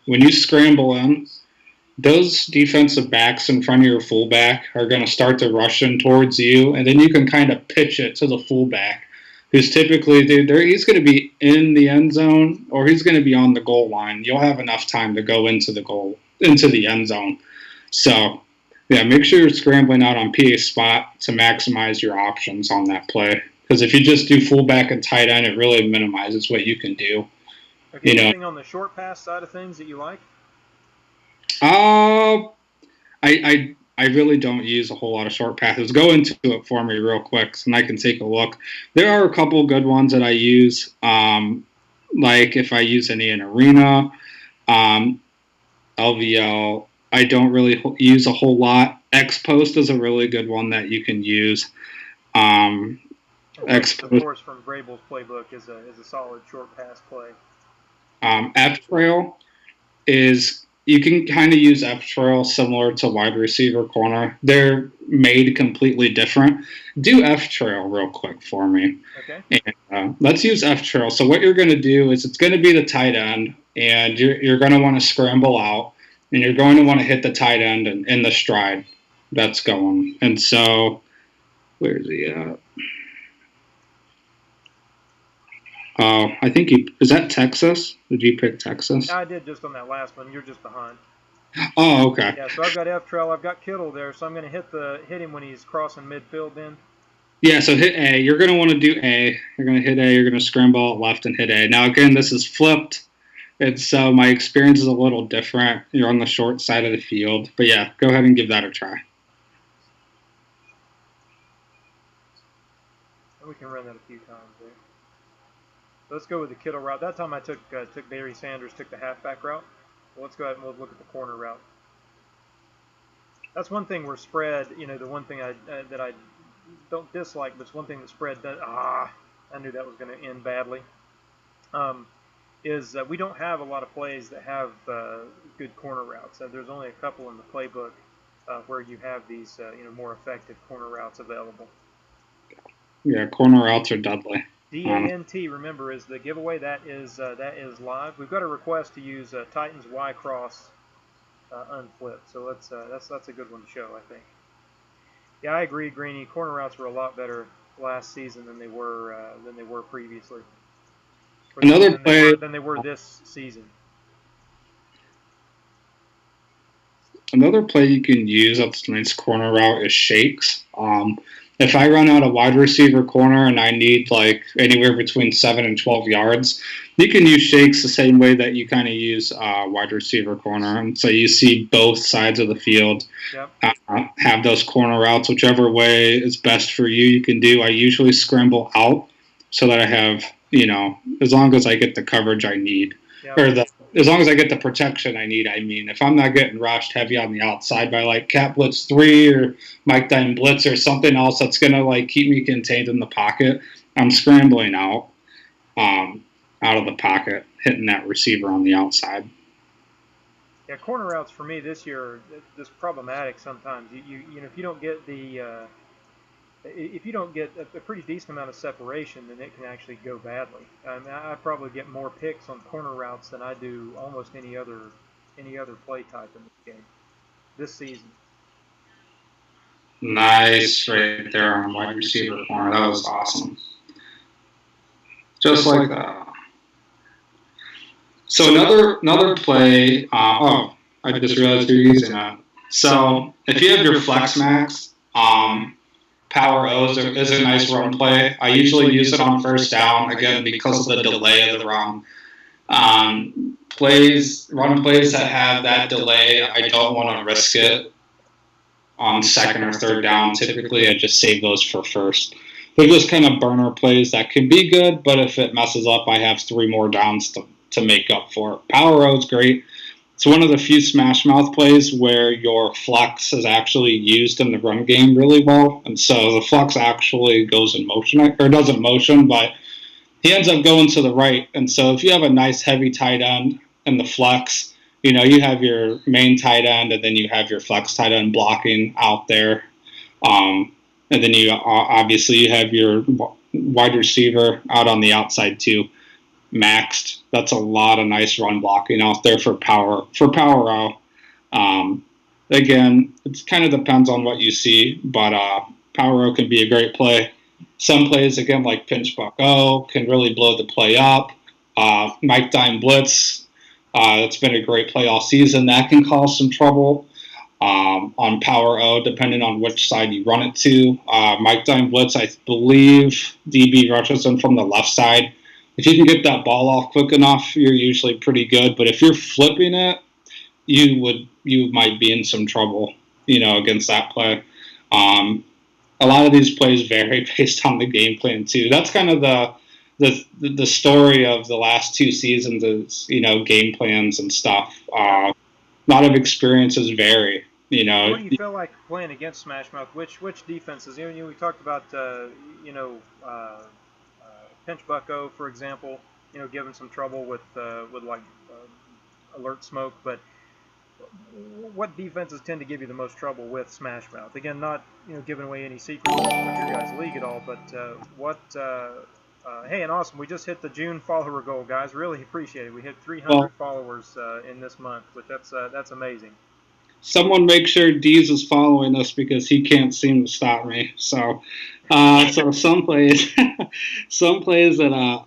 when you scramble in, those defensive backs in front of your fullback are going to start to rush in towards you, and then you can kind of pitch it to the fullback, who's typically he's going to be in the end zone or he's going to be on the goal line. You'll have enough time to go into the end zone. So, yeah, make sure you're scrambling out on PA spot to maximize your options on that play. Because if you just do fullback and tight end, it really minimizes what you can do. Okay, anything on the short pass side of things that you like? I really don't use a whole lot of short passes. Go into it for me real quick, and I can take a look. There are a couple good ones that I use, like if I use any in arena, LVL, I don't really use a whole lot. X post is a really good one that you can use. X, of course, from Vrabel's playbook is a solid short pass play. F trail is, you can kind of use F trail similar to wide receiver corner. They're made completely different. Do F trail real quick for me. Okay. And, let's use F trail. So what you're going to do is it's going to be the tight end, and you're going to want to scramble out, and you're going to want to hit the tight end in the stride that's going. And so, where's he at? I think is that Texas? Did you pick Texas? I did just on that last one. You're just behind. Oh, okay. Yeah, so I've got F trail. I've got Kittle there, so I'm going to hit him when he's crossing midfield. Then. Yeah, so hit A. You're going to want to do A. You're going to hit A. You're going to scramble out left and hit A. Now again, this is flipped. It's so my experience is a little different. You're on the short side of the field, but yeah, go ahead and give that a try. And we can run that a few times there. Let's go with the Kittle route. That time I took Barry Sanders, took the halfback route. Well, let's go ahead and we'll look at the corner route. That's one thing where spread, the one thing that I don't dislike, but it's one thing that spread does. I knew that was going to end badly. Is we don't have a lot of plays that have good corner routes. There's only a couple in the playbook where you have these, more effective corner routes available. Yeah, corner routes are deadly. DANT, remember, is the giveaway. That is live. We've got a request to use Titans Y cross unflipped. So that's a good one to show, I think. Yeah, I agree, Greeny. Corner routes were a lot better last season than they were previously. Another play than they were this season. Another play you can use that's a nice corner route is shakes. If I run out a wide receiver corner and I need like anywhere between 7 and 12 yards, you can use shakes the same way that you kind of use wide receiver corner. And so you see both sides of the field have those corner routes, whichever way is best for you, you can do. I usually scramble out so that I have, as long as I get the coverage I need, or as long as I get the protection I need. I mean, if I'm not getting rushed heavy on the outside by like Cat Blitz 3 or Mike Dime Blitz or something else that's going to like keep me contained in the pocket, I'm scrambling out of the pocket, hitting that receiver on the outside. Yeah, corner routes for me this year is problematic sometimes. If you don't get if you don't get a pretty decent amount of separation, then it can actually go badly. I probably get more picks on corner routes than I do almost any other play type in this game this season. Nice, right there on wide receiver corner. That was awesome. Just like that. So another play. I just realized you're using that. So if you have your flex max, Power O's is a nice run play. I usually use it on first down, again, because of the delay of the run. Run plays that have that delay, I don't want to risk it on second or third down. Typically, I just save those for first. They're just kind of burner plays that can be good, but if it messes up, I have 3 more downs to make up for it. Power O's great. It's one of the few Smashmouth plays where your flex is actually used in the run game really well. And so the flex actually goes in motion, or doesn't motion, but he ends up going to the right. And so if you have a nice heavy tight end in the flex, you have your main tight end and then you have your flex tight end blocking out there. And then you have your wide receiver out on the outside too. Maxed. That's a lot of nice run blocking out there for power O. Again, it kind of depends on what you see, but power O can be a great play. Some plays, again, like pinch buck O, can really blow the play up. Mike Dime Blitz, it's been a great play all season. That can cause some trouble on power O, depending on which side you run it to. Mike Dime Blitz, I believe DB rushes in from the left side. If you can get that ball off quick enough, you're usually pretty good. But if you're flipping it, you might be in some trouble, against that play. A lot of these plays vary based on the game plan too. That's kind of the story of the last 2 seasons is game plans and stuff. lot of experiences vary. So what do you feel like playing against Smashmouth? Which defenses? We talked about you know uh, Pinch Bucko, for example. Giving some trouble with like alert smoke. But what defenses tend to give you the most trouble with Smashmouth? Again, not giving away any secrets of your guys' league at all. But what? Hey, and awesome! We just hit the June follower goal, guys. Really appreciate it. We hit 300 Well, followers in this month, which that's amazing. someone make sure Deez is following us because he can't seem to stop me. So some plays, some plays that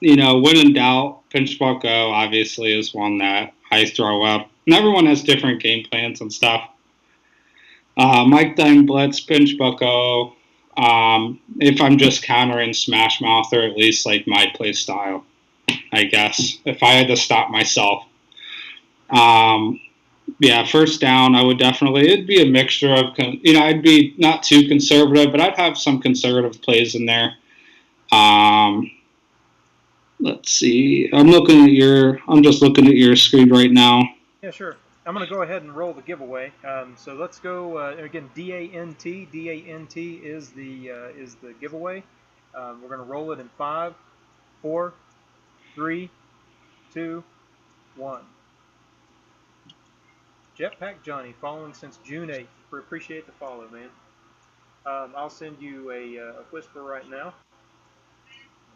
when in doubt, pinch bucko obviously is one that I throw up. And everyone has different game plans and stuff. Mike Dime Blitz, pinch bucko. If I'm just countering Smash Mouth, or at least like my play style, I guess. If I had to stop myself. Yeah, first down, I would definitely, it'd be a mixture of, I'd be not too conservative, but I'd have some conservative plays in there. Let's see. I'm just looking at your screen right now. Yeah, sure. I'm going to go ahead and roll the giveaway. So let's go again. DANT. DANT is the giveaway. We're going to roll it in 5, 4, 3, 2, 1. Jetpack Johnny, following since June 8th. Appreciate the follow, man. I'll send you a whisper right now,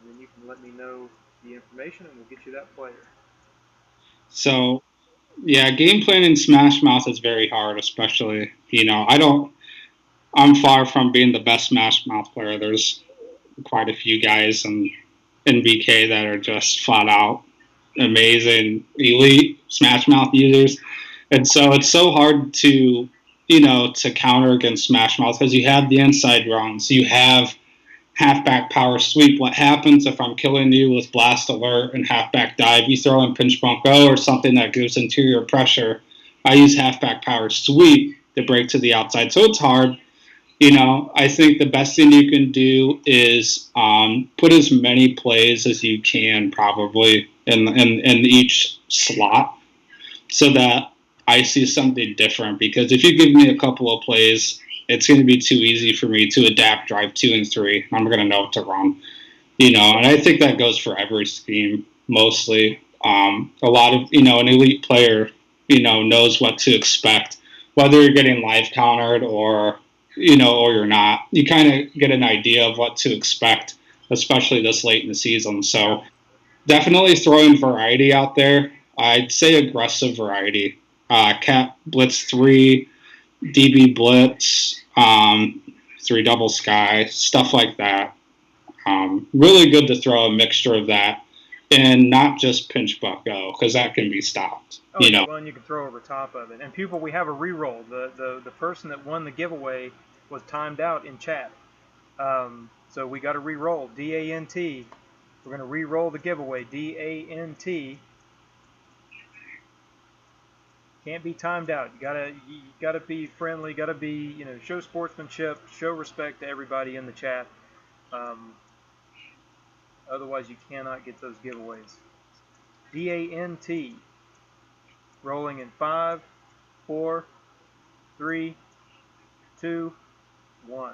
and then you can let me know the information, and we'll get you that player. So, yeah, game playing in Smash Mouth is very hard, especially, I'm far from being the best Smash Mouth player. There's quite a few guys in NBK that are just flat out amazing, elite Smash Mouth users. And so it's so hard to counter against Smash Mouth because you have the inside runs, you have halfback power sweep. What happens if I'm killing you with blast alert and halfback dive? You throw in pinch bunko or something that gives interior pressure. I use halfback power sweep to break to the outside. So it's hard. I think the best thing you can do is put as many plays as you can probably in each slot so that I see something different. Because if you give me a couple of plays, it's going to be too easy for me to adapt drive 2 and 3. I'm going to know what to run. And I think that goes for every scheme mostly. A lot of, an elite player, knows what to expect, whether you're getting live countered or you're not. You kind of get an idea of what to expect, especially this late in the season. So definitely throwing variety out there. I'd say aggressive variety. Cat Blitz 3, DB Blitz, 3 Double Sky, stuff like that. Really good to throw a mixture of that and not just pinch bucko because that can be stopped. Oh, yeah, well, and you can throw over top of it. And people, we have a re-roll. The person that won the giveaway was timed out in chat. So we got to re-roll. DANT. We're going to re-roll the giveaway. DANT. Can't be timed out. You gotta be friendly. Gotta be show sportsmanship. Show respect to everybody in the chat. Otherwise, you cannot get those giveaways. DANT. Rolling in 5, 4, 3, 2, 1.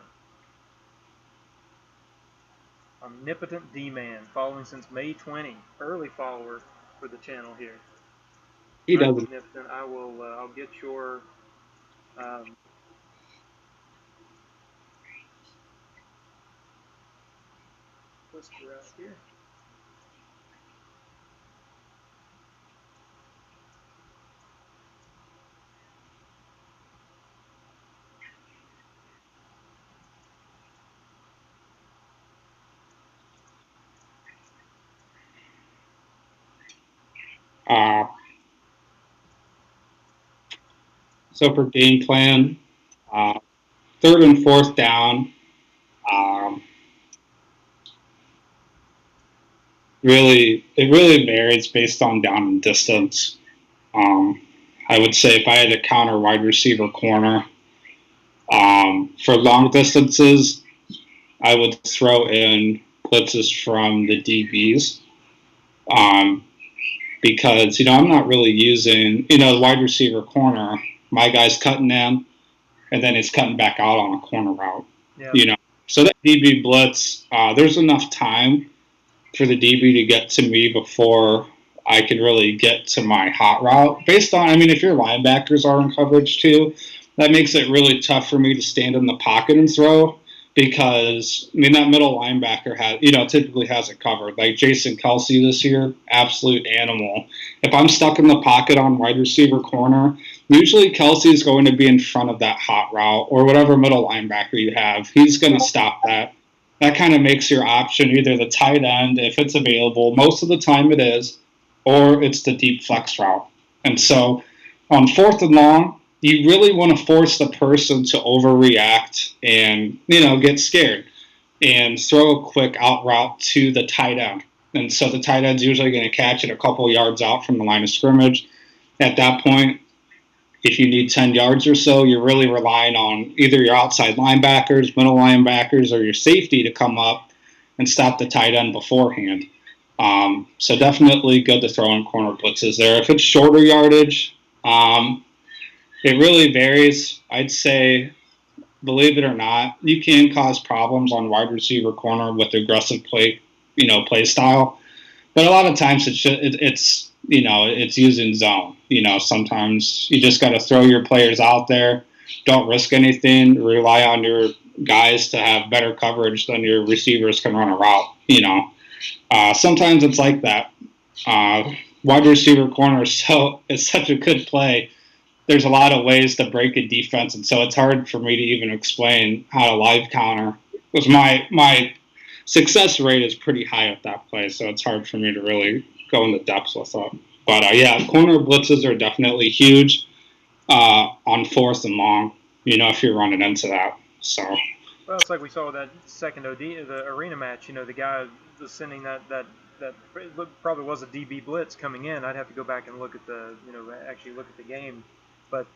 Omnipotent D-Man, following since May 20. Early follower for the channel here. He doesn't. Omnipotent, I'll get your whisper out here. So for game plan, 3rd and 4th down, it really varies based on down and distance. I would say if I had to counter wide receiver corner, for long distances, I would throw in blitzes from the DBs. because, I'm not really using, the wide receiver corner. My guy's cutting in, and then it's cutting back out on a corner route. Yeah. So that DB blitz, there's enough time for the DB to get to me before I can really get to my hot route. Based on, if your linebackers are in coverage too, that makes it really tough for me to stand in the pocket and throw, because that middle linebacker typically has it covered. Like Jason Kelsey this year, absolute animal. If I'm stuck in the pocket on wide receiver corner, usually Kelsey is going to be in front of that hot route, or whatever middle linebacker you have. He's going to stop that. That kind of makes your option either the tight end, if it's available. Most of the time it is, or it's the deep flex route. And so on 4th and long, you really want to force the person to overreact and, get scared and throw a quick out route to the tight end. And so the tight end's usually going to catch it a couple yards out from the line of scrimmage. At that point, if you need 10 yards or so, you're really relying on either your outside linebackers, middle linebackers, or your safety to come up and stop the tight end beforehand. So definitely good to throw in corner blitzes there. If it's shorter yardage, it really varies. I'd say, believe it or not, you can cause problems on wide receiver corner with aggressive play style. But a lot of times it's using zone. Sometimes you just got to throw your players out there. Don't risk anything. Rely on your guys to have better coverage than your receivers can run a route. Sometimes it's like that. Wide receiver corner is such a good play. There's a lot of ways to break a defense, and so it's hard for me to even explain how to live counter. Because my success rate is pretty high at that play, so it's hard for me to really go into depth with it. But corner blitzes are definitely huge on 4th and long. If you're running into that. So. Well, it's like we saw that second the arena match. The guy was sending that probably was a DB blitz coming in. I'd have to go back and look at actually look at the game. But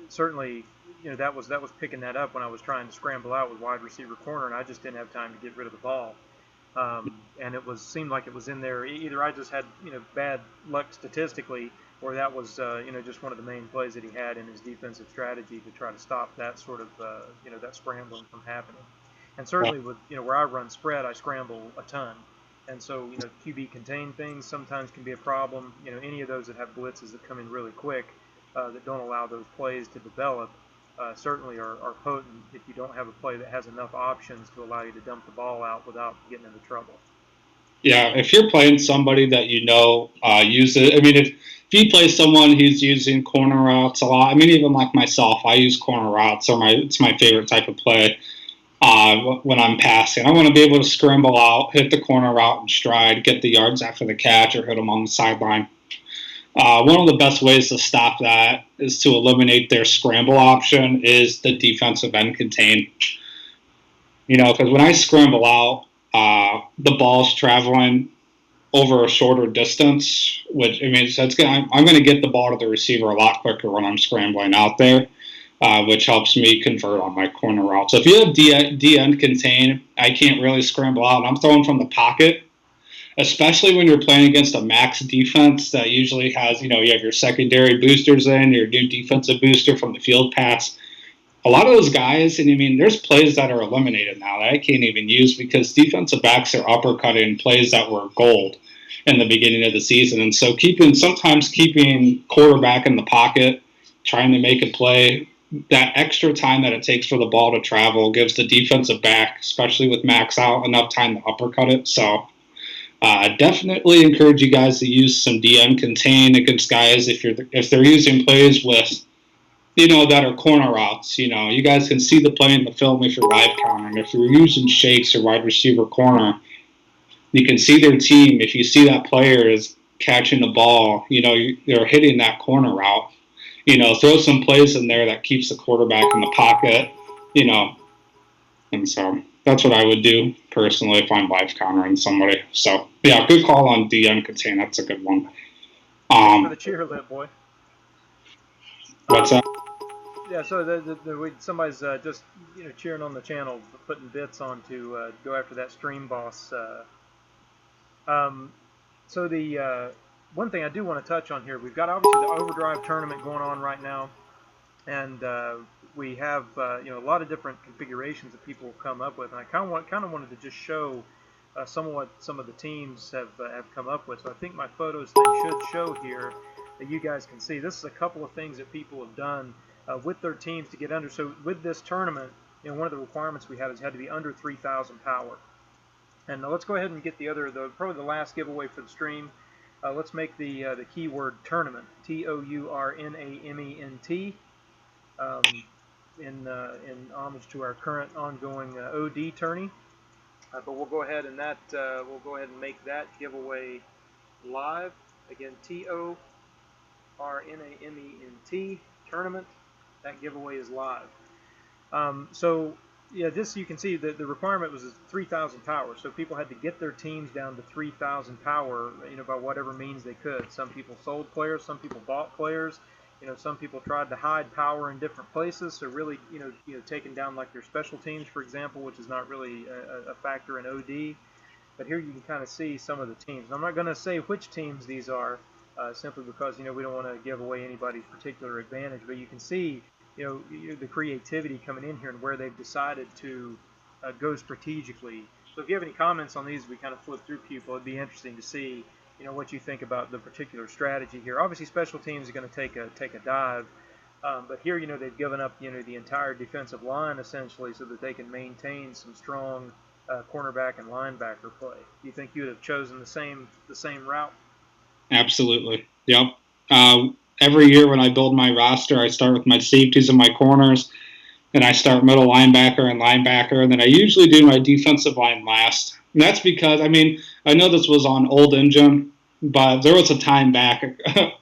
certainly, that was picking that up when I was trying to scramble out with wide receiver corner, and I just didn't have time to get rid of the ball. And seemed like it was in there. Either I just had bad luck statistically, or that was just one of the main plays that he had in his defensive strategy to try to stop that sort of that scrambling from happening. And certainly with where I run spread, I scramble a ton. And so QB contained things sometimes can be a problem. Any of those that have blitzes that come in really quick. That don't allow those plays to develop certainly are potent if you don't have a play that has enough options to allow you to dump the ball out without getting into trouble. Yeah, if you're playing somebody that uses, if you play someone who's using corner routes a lot, even like myself, I use corner routes, it's my favorite type of play when I'm passing. I want to be able to scramble out, hit the corner route in stride, get the yards after the catch, or hit them on the sideline. One of the best ways to stop that is to eliminate their scramble option is the defensive end contain. Because when I scramble out, the ball's traveling over a shorter distance, which I'm going to get the ball to the receiver a lot quicker when I'm scrambling out there, which helps me convert on my corner route. So if you have D end contain, I can't really scramble out. I'm throwing from the pocket. Especially when you're playing against a max defense that usually has, you have your secondary boosters in, your new defensive booster from the field pass. A lot of those guys, and there's plays that are eliminated now that I can't even use because defensive backs are uppercutting plays that were gold in the beginning of the season. And so sometimes keeping quarterback in the pocket, trying to make a play, that extra time that it takes for the ball to travel gives the defensive back, especially with max out, enough time to uppercut it. So definitely encourage you guys to use some DM contain against guys if they're using plays with that are corner routes. You guys can see the play in the film if you're live counting. If you're using shakes or wide receiver corner, you can see their team. If you see that player is catching the ball, they're hitting that corner route. Throw some plays in there that keeps the quarterback in the pocket. And so that's what I would do personally if I'm live countering somebody. So yeah, good call on DM contain. That's a good one. For the cheer lip, boy. What's that? Yeah, so somebody's just cheering on the channel, putting bits on to go after that stream boss. So the one thing I do want to touch on here, we've got obviously the Overdrive tournament going on right now, and we have a lot of different configurations that people have come up with, and I kind of wanted to just show some of what some of the teams have come up with. So I think my photos thing should show here that you guys can see. This is a couple of things that people have done with their teams to get under. So with this tournament, one of the requirements we had is it had to be under 3,000 power. And let's go ahead and get probably the last giveaway for the stream. Let's make the keyword tournament, TOURNAMENT, in homage to our current ongoing OD tourney. But we'll go ahead and make that giveaway live. Again, TOURNAMENT tournament. That giveaway is live. So yeah, this you can see that the requirement was 3,000 power. So people had to get their teams down to 3,000 power, by whatever means they could. Some people sold players, some people bought players. Some people tried to hide power in different places. So really, taking down like their special teams, for example, which is not really a factor in OD. But here you can kind of see some of the teams. I'm not going to say which teams these are, simply because we don't want to give away anybody's particular advantage. But you can see the creativity coming in here and where they've decided to go strategically. So if you have any comments on these, we kind of flip through Pupil. It'd be interesting to see what you think about the particular strategy here. Obviously, special teams are going to take a dive, but here they've given up the entire defensive line essentially so that they can maintain some strong cornerback and linebacker play. Do you think you would have chosen the same route? Absolutely. Yep. Every year when I build my roster, I start with my safeties and my corners, and I start middle linebacker, and then I usually do my defensive line last. And that's because, I know this was on old engine, but there was a time back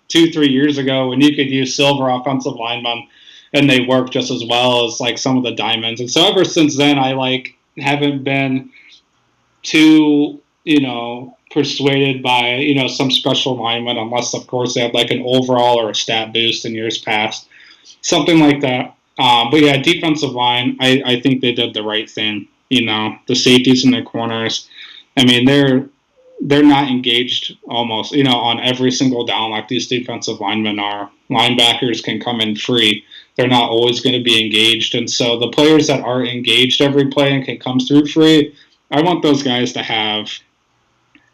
2-3 years ago when you could use silver offensive linemen, and they work just as well as like some of the diamonds. And so ever since then, I haven't been too persuaded by some special lineman, unless of course they had like an overall or a stat boost in years past, something like that. But yeah, defensive line, I think they did the right thing. The safeties in their corners, they're not engaged almost on every single down like these defensive linemen are. Linebackers can come in free. They're not always going to be engaged, and so the players that are engaged every play and can come through free, I want those guys to have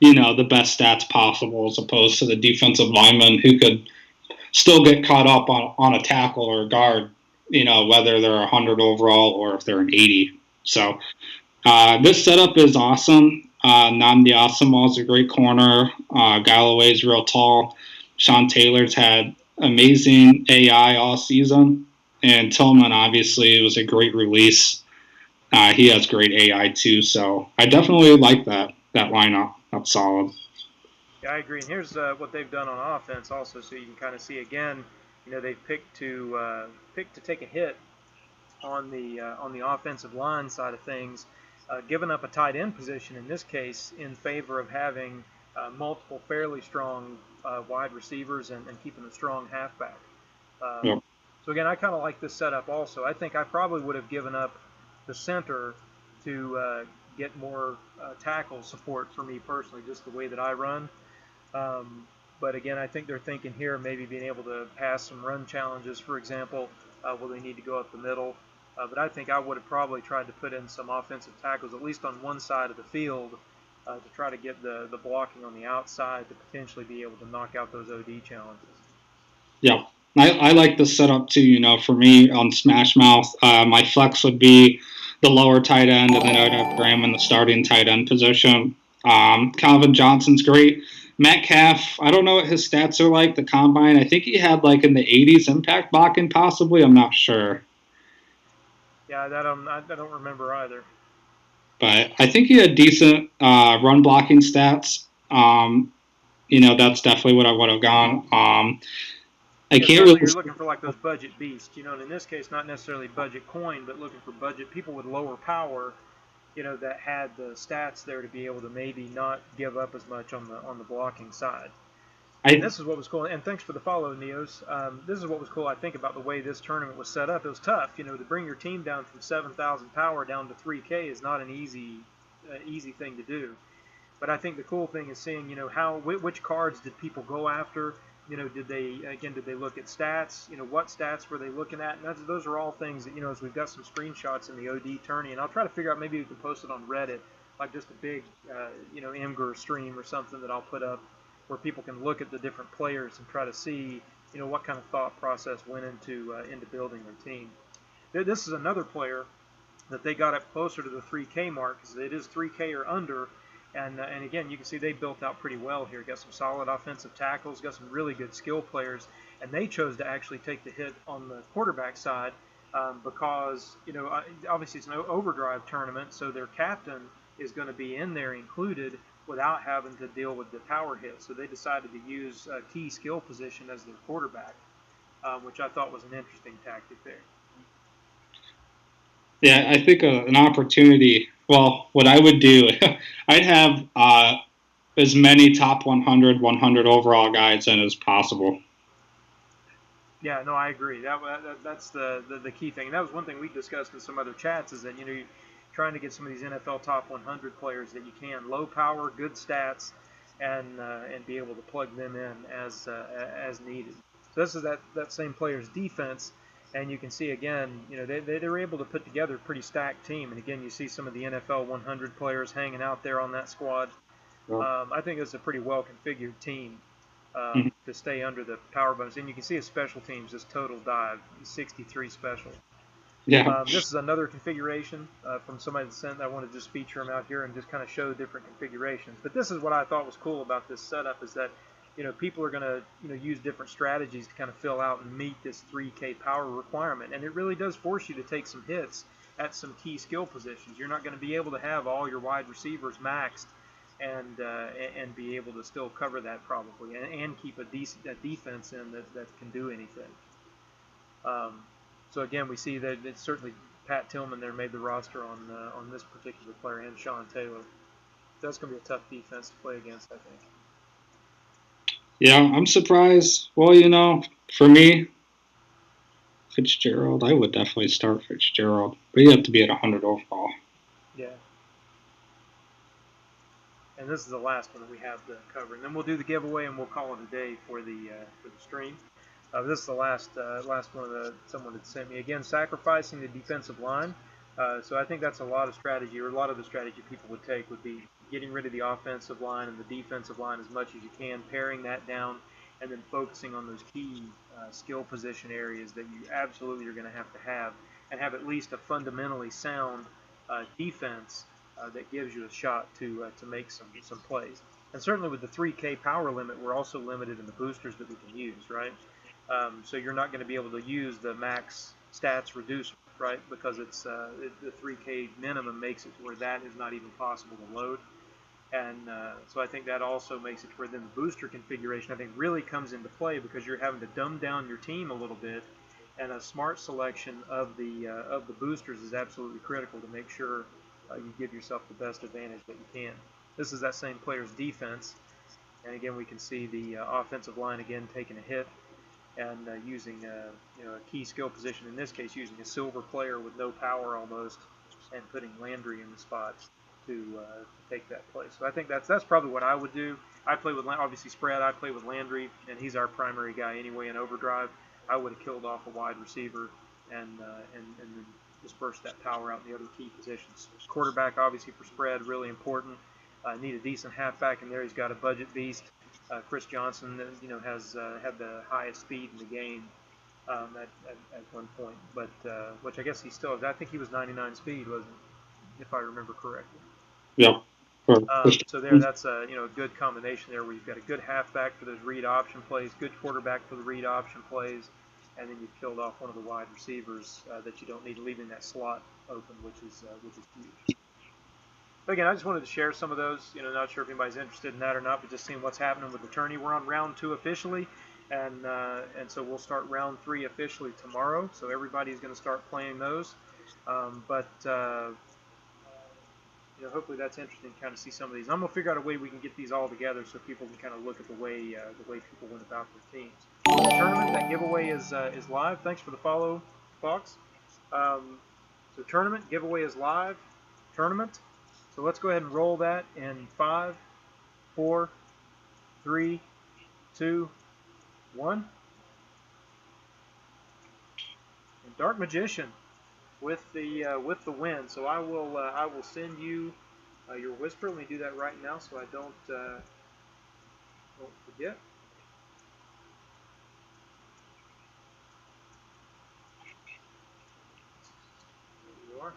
the best stats possible, as opposed to the defensive lineman who could still get caught up on a tackle or a guard, whether they're 100 overall or if they're an 80. So this setup is awesome. Nnamdi Asomugha is a great corner. Galloway's real tall. Sean Taylor's had amazing AI all season. And Tillman, obviously, was a great release. He has great AI too. So I definitely like that lineup. That's solid. Yeah, I agree. And here's what they've done on offense also, so you can kind of see again. They've picked to take a hit on the offensive line side of things, giving up a tight end position in this case in favor of having multiple fairly strong wide receivers and keeping a strong halfback. Yep. So again, I kind of like this setup also. I think I probably would have given up the center to get more tackle support for me personally, just the way that I run. But again, I think they're thinking here maybe being able to pass some run challenges, for example, where they need to go up the middle. But I think I would have probably tried to put in some offensive tackles, at least on one side of the field, to try to get the blocking on the outside to potentially be able to knock out those OD challenges. Yeah, I like the setup too. For me on Smashmouth, my flex would be the lower tight end, and then I'd have Graham in the starting tight end position. Calvin Johnson's great. Metcalf, I don't know what his stats are like, the combine. I think he had like in the 80s impact blocking, possibly. I'm not sure. Yeah, I don't remember either. But I think he had decent run blocking stats. That's definitely what I would have gone. I can't really. You're looking for like those budget beasts, and in this case, not necessarily budget coin, but looking for budget people with lower power, that had the stats there to be able to maybe not give up as much on the blocking side. And this is what was cool. And thanks for the follow, Neos. This is what was cool, I think, about the way this tournament was set up. It was tough, to bring your team down from 7,000 power down to 3K is not an easy thing to do. But I think the cool thing is seeing, which cards did people go after? Did they look at stats? What stats were they looking at? And those are all things that, as we've got some screenshots in the OD tourney, and I'll try to figure out, maybe we can post it on Reddit, like just a big, Imgur stream or something that I'll put up where people can look at the different players and try to see, what kind of thought process went into building their team. This is another player that they got up closer to the 3K mark, because it is 3K or under. And again, you can see they built out pretty well here. Got some solid offensive tackles, got some really good skill players, and they chose to actually take the hit on the quarterback side because, obviously it's an overdrive tournament, so their captain is going to be in there included without having to deal with the power hit. So they decided to use a key skill position as their quarterback, which I thought was an interesting tactic there. Yeah, I think an opportunity. Well, what I would do, I'd have as many top 100, 100 overall guys in as possible. Yeah, no, I agree. That's the key thing. And that was one thing we discussed in some other chats, is that, you're trying to get some of these NFL top 100 players that you can, low power, good stats, and be able to plug them in as needed. So this is that same player's defense, and you can see again, they were able to put together a pretty stacked team. And again, you see some of the NFL 100 players hanging out there on that squad. I think it's a pretty well configured team to stay under the power bonus. And you can see his special teams, his total dive, 63 special. Yeah. This is another configuration from somebody that sent. I want to just feature them out here and just kind of show different configurations. But this is what I thought was cool about this setup, is that people are going to use different strategies to kind of fill out and meet this 3K power requirement. And it really does force you to take some hits at some key skill positions. You're not going to be able to have all your wide receivers maxed and be able to still cover that probably, and keep a defense in that can do anything. So again, we see that it's certainly Pat Tillman there made the roster on this particular player, and Sean Taylor. That's going to be a tough defense to play against, I think. Yeah, I'm surprised. Well, for me, Fitzgerald, I would definitely start Fitzgerald, but you have to be at 100 overall. Yeah. And this is the last one that we have to cover, and then we'll do the giveaway and we'll call it a day for the stream. This is the last one that someone had sent me. Again, sacrificing the defensive line. So I think that's a lot of strategy, or a lot of the strategy people would take would be getting rid of the offensive line and the defensive line as much as you can, paring that down, and then focusing on those key skill position areas that you absolutely are going to have, and have at least a fundamentally sound defense that gives you a shot to make some plays. And certainly with the 3K power limit, we're also limited in the boosters that we can use, right? So you're not going to be able to use the max stats reducer, right? Because it's the 3K minimum makes it to where that is not even possible to load. And so I think that also makes it to where then the booster configuration, I think, really comes into play, because you're having to dumb down your team a little bit, and a smart selection of the boosters is absolutely critical to make sure you give yourself the best advantage that you can. This is that same player's defense, and again we can see the offensive line again taking a hit, and using a key skill position, in this case using a silver player with no power almost, and putting Landry in the spot to take that play. So I think that's probably what I would do. I play with, obviously spread, I play with Landry, and he's our primary guy anyway in overdrive. I would have killed off a wide receiver and then disperse that power out in the other key positions. Quarterback, obviously for spread, really important. Need a decent halfback in there. He's got a budget beast. Chris Johnson, has had the highest speed in the game at one point, but which I guess he still has. I think he was 99 speed, wasn't it, if I remember correctly? Yeah. So that's a good combination there, where you've got a good halfback for those read option plays, good quarterback for the read option plays, and then you've killed off one of the wide receivers that you don't need, leaving that slot open, which is huge. But again, I just wanted to share some of those. Not sure if anybody's interested in that or not, but just seeing what's happening with the tourney. We're on round 2 officially, and so we'll start round 3 officially tomorrow. So everybody's going to start playing those. Hopefully that's interesting to kind of see some of these. I'm going to figure out a way we can get these all together so people can kind of look at the way people went about their teams. The tournament, that giveaway is live. Thanks for the follow, Fox. So tournament, giveaway is live. Tournament. So let's go ahead and roll that in 5, 4, 3, 2, 1. And Dark Magician with the win. So I will send you your whisper. Let me do that right now so I don't forget. There you are.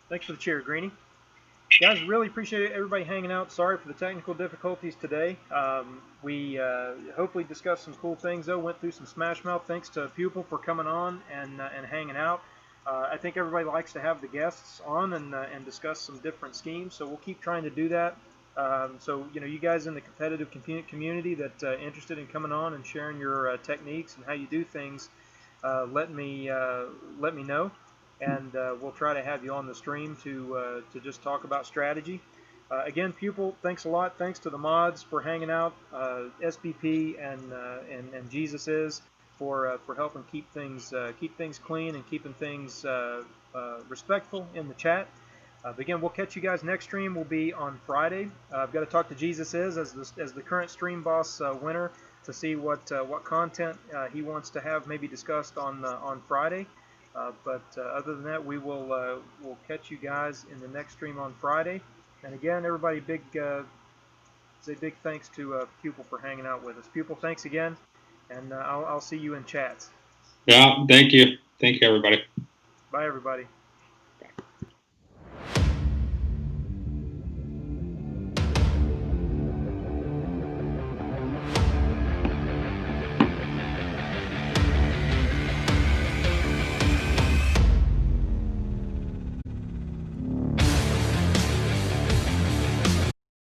Thanks for the cheer, Greeny. Guys, really appreciate everybody hanging out. Sorry for the technical difficulties today. We hopefully discussed some cool things, though. Went through some Smashmouth. Thanks to Pupil for coming on and hanging out. I think everybody likes to have the guests on and discuss some different schemes, so we'll keep trying to do that. So, you guys in the competitive community that interested in coming on and sharing your techniques and how you do things, let me know, and we'll try to have you on the stream to just talk about strategy. Again, Pupil, thanks a lot. Thanks to the mods for hanging out, SBP and Jesus is for helping keep things clean and keeping things respectful in the chat. But again, we'll catch you guys next stream. Will be on Friday. I've got to talk to Jesus is as the current stream boss winner to see what content he wants to have maybe discussed on Friday. But other than that, we'll catch you guys in the next stream on Friday. And again, everybody, say big thanks to Pupil for hanging out with us. Pupil, thanks again, and I'll see you in chats. Yeah, thank you, everybody. Bye, everybody.